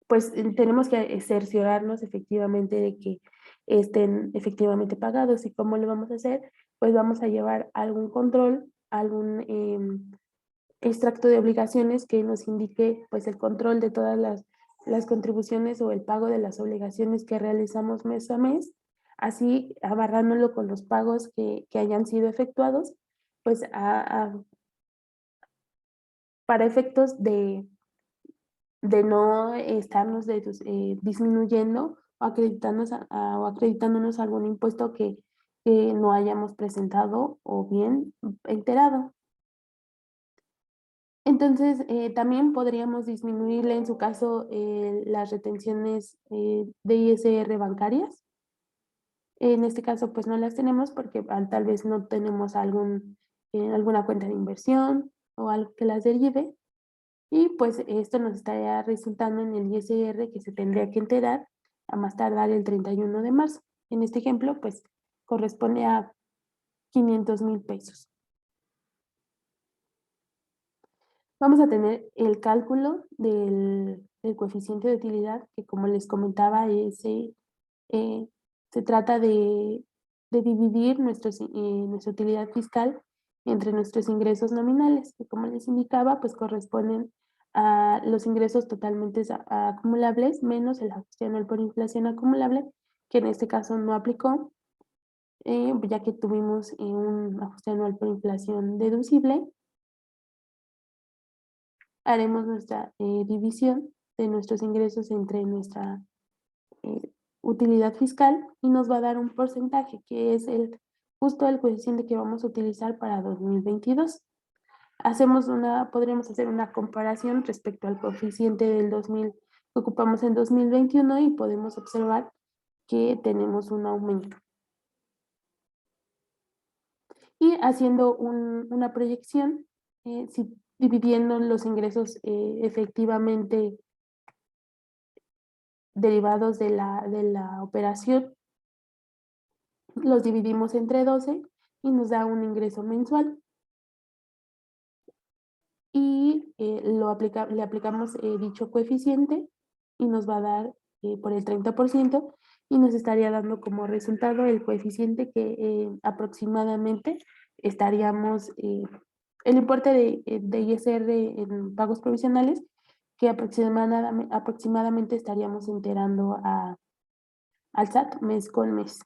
pues tenemos que cerciorarnos efectivamente de que estén efectivamente pagados. ¿Y cómo lo vamos a hacer? Pues vamos a llevar algún control, algún extracto de obligaciones que nos indique pues el control de todas las contribuciones o el pago de las obligaciones que realizamos mes a mes, así abarrándolo con los pagos que hayan sido efectuados, pues para efectos de no estarnos disminuyendo o acreditándonos algún impuesto que no hayamos presentado o bien enterado. Entonces, también podríamos disminuirle, en su caso, las retenciones de ISR bancarias. En este caso, pues no las tenemos porque tal vez no tenemos alguna cuenta de inversión o algo que las derive. Y pues esto nos estaría resultando en el ISR que se tendría que enterar a más tardar el 31 de marzo. En este ejemplo, pues corresponde a 500,000 pesos. Vamos a tener el cálculo del coeficiente de utilidad, que como les comentaba, se trata de dividir nuestra utilidad fiscal entre nuestros ingresos nominales, que como les indicaba, pues corresponden a los ingresos totalmente acumulables menos el ajuste anual por inflación acumulable, que en este caso no aplicó, ya que tuvimos un ajuste anual por inflación deducible. Haremos nuestra división de nuestros ingresos entre nuestra eh, utilidad fiscal y nos va a dar un porcentaje que es justo el coeficiente que vamos a utilizar para 2022. Podríamos hacer una comparación respecto al coeficiente del 2000 que ocupamos en 2021 y podemos observar que tenemos un aumento. Y haciendo una proyección, dividiendo los ingresos efectivamente derivados de la operación, los dividimos entre 12 y nos da un ingreso mensual. Y le aplicamos dicho coeficiente y nos va a dar por el 30% y nos estaría dando como resultado el coeficiente que aproximadamente estaríamos, el importe de ISR en pagos provisionales que aproximadamente estaríamos enterando al SAT mes con mes.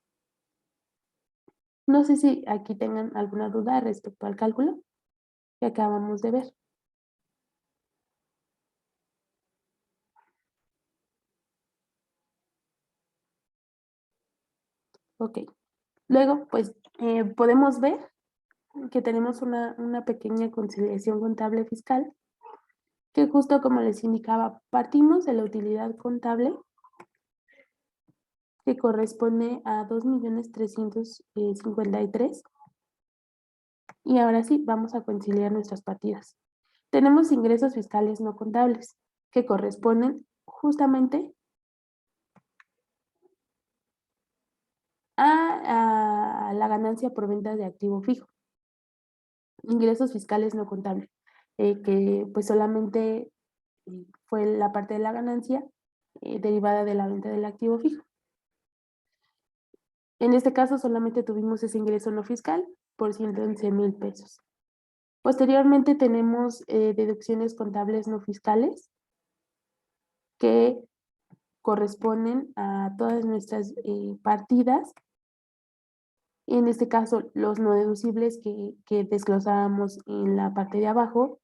No sé si aquí tengan alguna duda respecto al cálculo que acabamos de ver. Ok. Luego, pues podemos ver que tenemos una pequeña conciliación contable fiscal, que justo como les indicaba, partimos de la utilidad contable que corresponde a 2,353,000 y ahora sí, vamos a conciliar nuestras partidas. Tenemos ingresos fiscales no contables que corresponden justamente a la ganancia por venta de activo fijo. Ingresos fiscales no contables, que pues solamente fue la parte de la ganancia derivada de la venta del activo fijo. En este caso solamente tuvimos ese ingreso no fiscal por 111,000 pesos. Posteriormente tenemos deducciones contables no fiscales que corresponden a todas nuestras partidas. En este caso, los no deducibles que desglosábamos en la parte de abajo,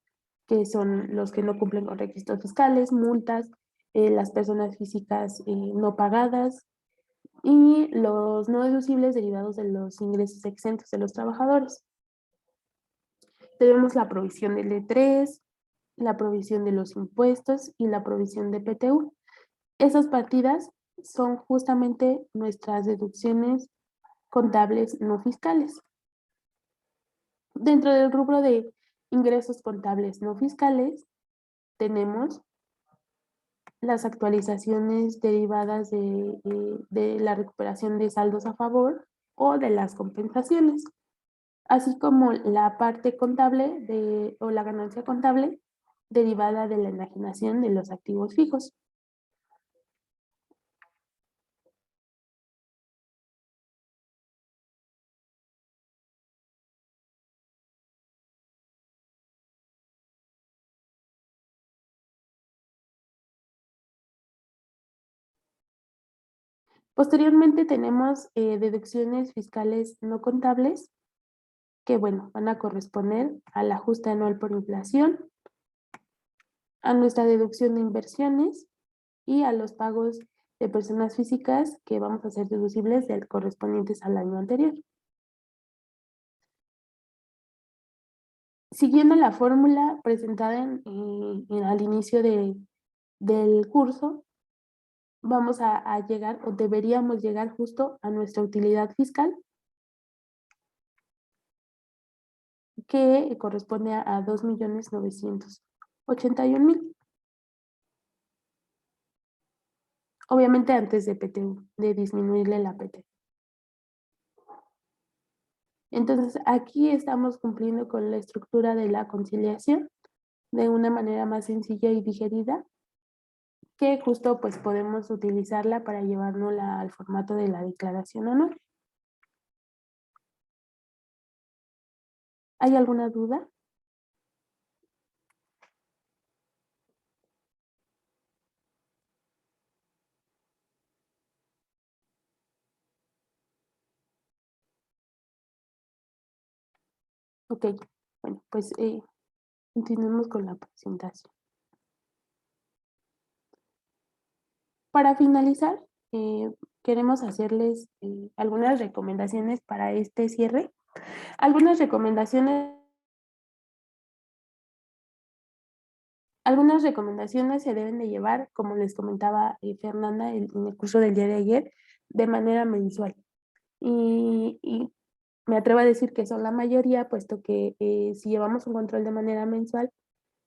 que son los que no cumplen con requisitos fiscales, multas, las personas físicas no pagadas y los no deducibles derivados de los ingresos exentos de los trabajadores. Tenemos la provisión del E3, la provisión de los impuestos y la provisión de PTU. Esas partidas son justamente nuestras deducciones contables no fiscales. Dentro del rubro de ingresos contables no fiscales, tenemos las actualizaciones derivadas de la recuperación de saldos a favor o de las compensaciones, así como la parte contable o la ganancia contable derivada de la enajenación de los activos fijos. Posteriormente tenemos deducciones fiscales no contables que, bueno, van a corresponder al ajuste anual por inflación, a nuestra deducción de inversiones y a los pagos de personas físicas que vamos a hacer deducibles del correspondientes al año anterior. Siguiendo la fórmula presentada al inicio del curso, vamos a llegar o deberíamos llegar justo a nuestra utilidad fiscal que corresponde a 2,981,000. Obviamente antes de PTU, de disminuirle la PT. Entonces, aquí estamos cumpliendo con la estructura de la conciliación de una manera más sencilla y digerida, que justo pues podemos utilizarla para llevárnosla al formato de la declaración anual. ¿Hay alguna duda? Ok, bueno, pues continuemos con la presentación. Para finalizar, queremos hacerles algunas recomendaciones para este cierre. Algunas recomendaciones se deben de llevar, como les comentaba Fernanda en el curso del día de ayer, de manera mensual. Y me atrevo a decir que son la mayoría, puesto que si llevamos un control de manera mensual,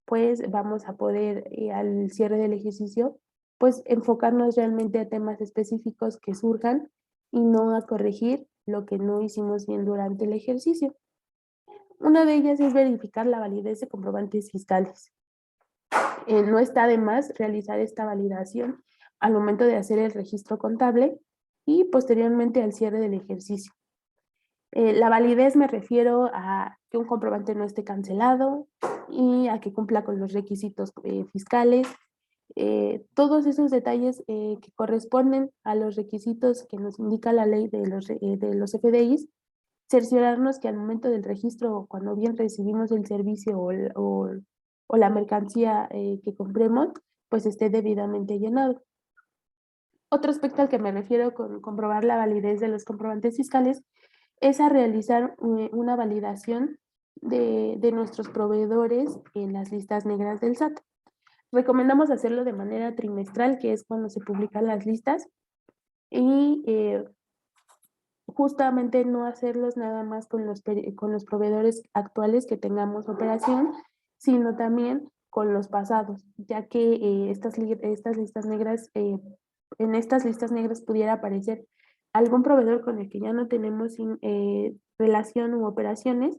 pues vamos a poder al cierre del ejercicio, pues enfocarnos realmente a temas específicos que surjan y no a corregir lo que no hicimos bien durante el ejercicio. Una de ellas es verificar la validez de comprobantes fiscales. No está de más realizar esta validación al momento de hacer el registro contable y posteriormente al cierre del ejercicio. La validez me refiero a que un comprobante no esté cancelado y a que cumpla con los requisitos fiscales. Todos esos detalles que corresponden a los requisitos que nos indica la ley de los FDIs, cerciorarnos que al momento del registro, cuando bien recibimos el servicio o la mercancía que compremos, pues esté debidamente llenado. Otro aspecto al que me refiero con comprobar la validez de los comprobantes fiscales es a realizar una validación de nuestros proveedores en las listas negras del SAT. Recomendamos hacerlo de manera trimestral, que es cuando se publican las listas, y justamente no hacerlos nada más con los proveedores actuales que tengamos operación, sino también con los pasados, ya que estas listas negras, en estas listas negras pudiera aparecer algún proveedor con el que ya no tenemos relación u operaciones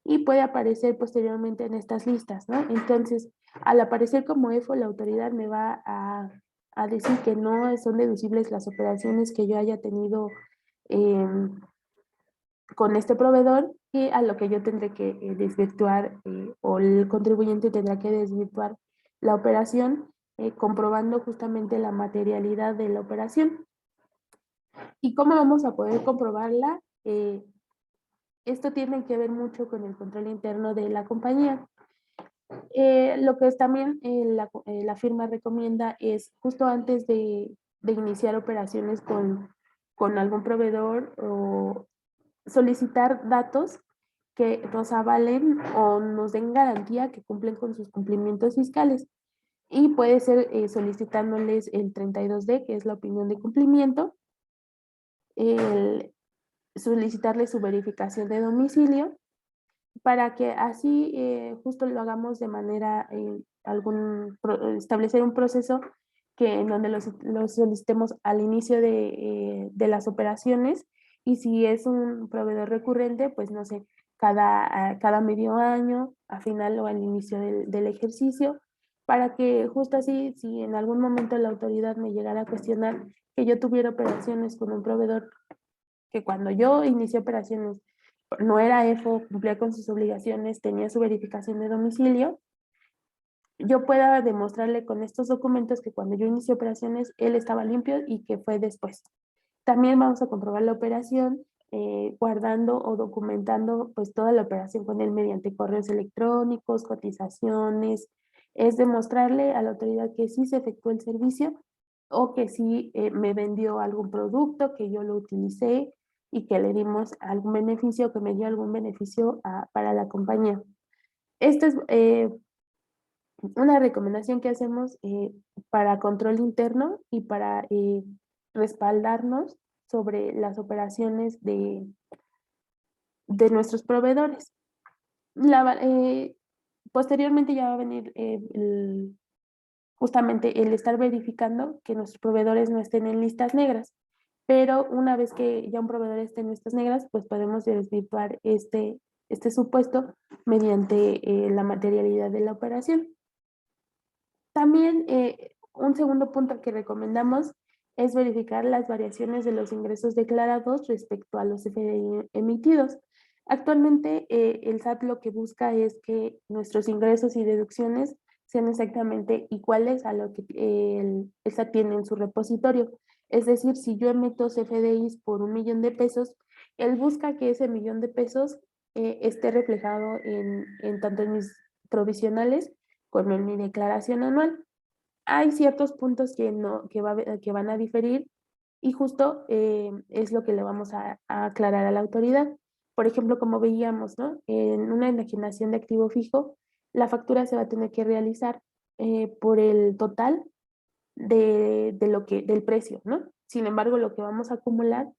y puede aparecer posteriormente en estas listas, ¿no? Entonces, al aparecer como EFO, la autoridad me va a decir que no son deducibles las operaciones que yo haya tenido con este proveedor, y a lo que yo tendré que desvirtuar o el contribuyente tendrá que desvirtuar la operación comprobando justamente la materialidad de la operación. ¿Y cómo vamos a poder comprobarla? Esto tiene que ver mucho con el control interno de la compañía. Lo que es también la firma recomienda es justo antes de iniciar operaciones con algún proveedor o solicitar datos que nos avalen o nos den garantía que cumplen con sus cumplimientos fiscales. Y puede ser solicitándoles el 32D, que es la opinión de cumplimiento, el solicitarles su verificación de domicilio, para que así justo lo hagamos de manera, establecer un proceso que en donde los solicitemos al inicio de las operaciones, y si es un proveedor recurrente, pues no sé, cada medio año, a final o al inicio del ejercicio, para que justo así, si en algún momento la autoridad me llegara a cuestionar que yo tuviera operaciones con un proveedor que cuando yo inicié operaciones no era EFO, cumplía con sus obligaciones, tenía su verificación de domicilio, yo pueda demostrarle con estos documentos que cuando yo inicié operaciones, él estaba limpio y que fue después. También vamos a comprobar la operación guardando o documentando pues toda la operación con él mediante correos electrónicos, cotizaciones, es demostrarle a la autoridad que sí se efectuó el servicio o que sí me vendió algún producto, que yo lo utilicé y que le dimos algún beneficio, que me dio algún beneficio para la compañía. Esta es una recomendación que hacemos para control interno y para respaldarnos sobre las operaciones de nuestros proveedores. Posteriormente ya va a venir justamente el estar verificando que nuestros proveedores no estén en listas negras. pero una vez que ya un proveedor esté en listas negras, pues podemos desvirtuar este supuesto mediante la materialidad de la operación. También un segundo punto que recomendamos es verificar las variaciones de los ingresos declarados respecto a los FDI emitidos. Actualmente el SAT lo que busca es que nuestros ingresos y deducciones sean exactamente iguales a lo que el SAT tiene en su repositorio. Es decir, si yo emito CFDIs por 1 millón de pesos, él busca que ese 1 millón de pesos esté reflejado en tanto en mis provisionales como en mi declaración anual. Hay ciertos puntos que, no, que van a diferir y justo es lo que le vamos a aclarar a la autoridad. Por ejemplo, como veíamos, ¿no? En una enajenación de activo fijo, la factura se va a tener que realizar por el total del precio, ¿no? Sin embargo, lo que vamos a acumular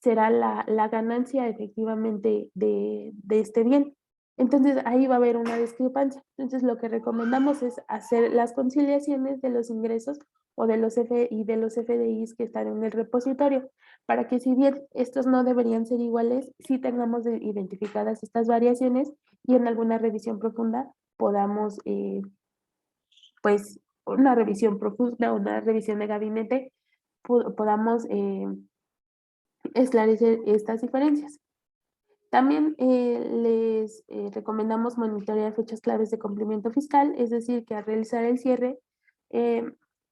será la ganancia efectivamente de este bien. Entonces ahí va a haber una discrepancia. Entonces lo que recomendamos es hacer las conciliaciones de los ingresos o de los FDIs que están en el repositorio, para que si bien estos no deberían ser iguales, sí tengamos identificadas estas variaciones y en alguna revisión profunda podamos, pues, una revisión profunda, una revisión de gabinete, podamos esclarecer estas diferencias. También les recomendamos monitorear fechas claves de cumplimiento fiscal, es decir, que al realizar el cierre eh,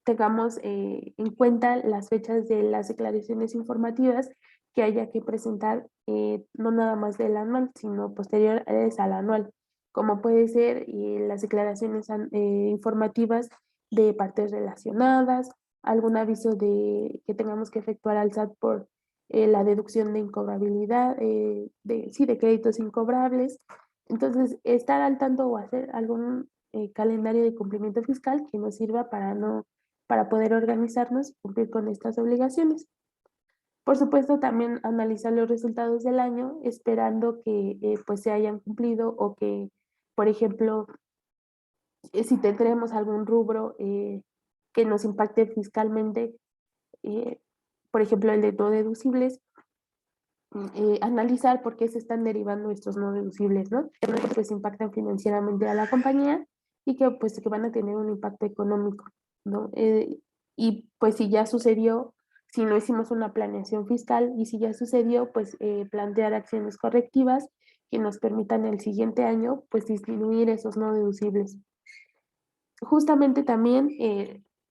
tengamos en cuenta las fechas de las declaraciones informativas que haya que presentar, no nada más del anual, sino posteriores al anual, como puede ser las declaraciones informativas de partes relacionadas, algún aviso que tengamos que efectuar al SAT por la deducción de incobrabilidad, sí, de créditos incobrables. Entonces, estar al tanto o hacer algún calendario de cumplimiento fiscal que nos sirva para poder organizarnos y cumplir con estas obligaciones. Por supuesto, también analizar los resultados del año, esperando que pues se hayan cumplido o que, por ejemplo, si tendremos algún rubro que nos impacte fiscalmente, eh, por ejemplo, el de no deducibles, analizar por qué se están derivando estos no deducibles, ¿no? Que pues impactan financieramente a la compañía y que pues que van a tener un impacto económico, ¿no? Y pues si ya sucedió, si no hicimos una planeación fiscal y si ya sucedió, pues plantear acciones correctivas que nos permitan el siguiente año pues disminuir esos no deducibles. Justamente también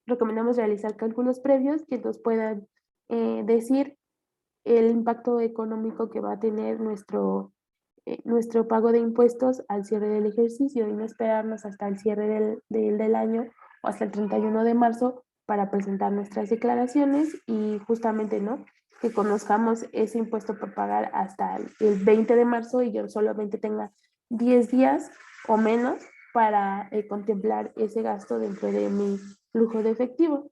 recomendamos realizar cálculos previos que nos puedan decir el impacto económico que va a tener nuestro pago de impuestos al cierre del ejercicio y no esperarnos hasta el cierre del año o hasta el 31 de marzo para presentar nuestras declaraciones y justamente, ¿no? Que conozcamos ese impuesto por pagar hasta el 20 de marzo y yo solamente tenga 10 días o menos para contemplar ese gasto dentro de mi flujo de efectivo.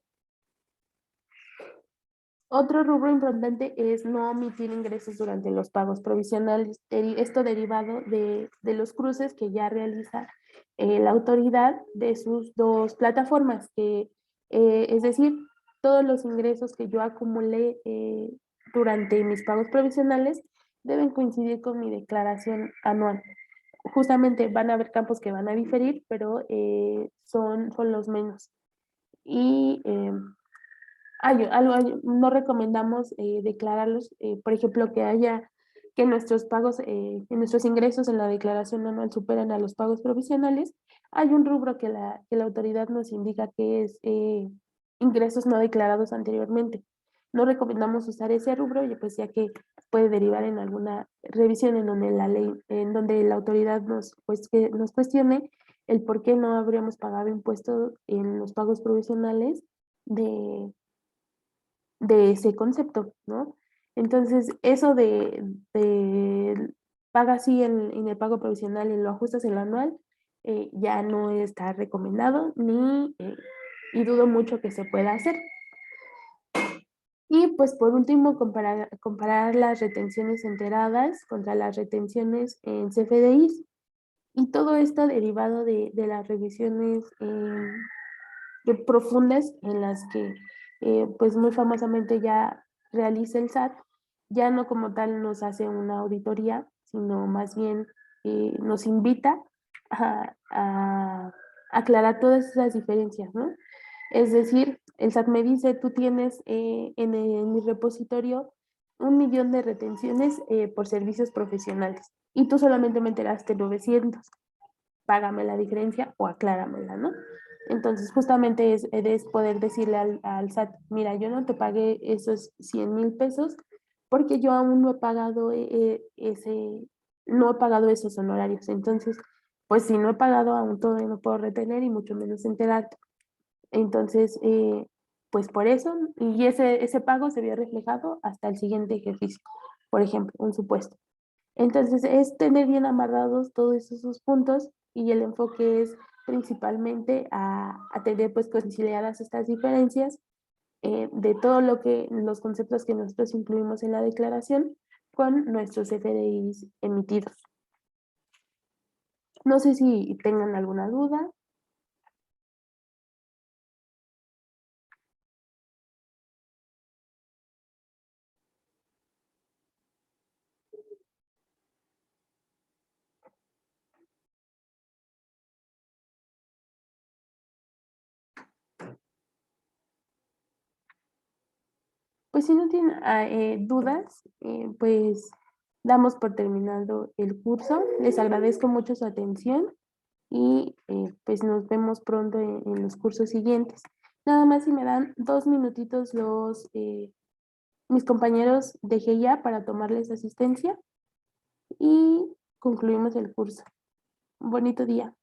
Otro rubro importante es no omitir ingresos durante los pagos provisionales. Esto derivado de los cruces que ya realiza la autoridad de sus dos plataformas, es decir, todos los ingresos que yo acumulé durante mis pagos provisionales deben coincidir con mi declaración anual. Justamente van a haber campos que van a diferir, pero son los menos. Y no recomendamos declararlos, por ejemplo, que nuestros pagos, que nuestros ingresos en la declaración anual superan a los pagos provisionales. Hay un rubro que la autoridad nos indica que es ingresos no declarados anteriormente. No recomendamos usar ese rubro, pues ya que puede derivar en alguna revisión en donde la ley, en donde la autoridad que nos cuestione el por qué no habríamos pagado impuestos en los pagos provisionales de ese concepto, ¿no? Entonces, eso de paga así en el pago provisional y lo ajustas en lo anual, ya no está recomendado y dudo mucho que se pueda hacer. Y pues por último, comparar las retenciones enteradas contra las retenciones en CFDIs. Y todo esto derivado de las revisiones profundas en las que pues muy famosamente ya realiza el SAT, ya no como tal nos hace una auditoría, sino más bien nos invita a aclarar todas esas diferencias, ¿no? Es decir, el SAT me dice, tú tienes en mi repositorio 1 millón de retenciones por servicios profesionales y tú solamente me enteraste 900, págame la diferencia o acláramela, ¿no? Entonces, justamente es poder decirle al SAT, mira, yo no te pagué esos 100,000 pesos porque yo aún no he pagado no he pagado esos honorarios. Entonces, pues si no he pagado, aún todavía no puedo retener y mucho menos enterarte. Entonces, pues por eso, y ese pago se vio reflejado hasta el siguiente ejercicio, por ejemplo, un supuesto. Entonces, es tener bien amarrados todos esos puntos y el enfoque es principalmente a tener pues consideradas estas diferencias de todo lo que, los conceptos que nosotros incluimos en la declaración con nuestros FDIs emitidos. No sé si tengan alguna duda. Pues si no tienen dudas, pues damos por terminado el curso. Les agradezco mucho su atención y pues nos vemos pronto en los cursos siguientes. Nada más si me dan 2 minutitos mis compañeros de GIA para tomarles asistencia y concluimos el curso. Un bonito día.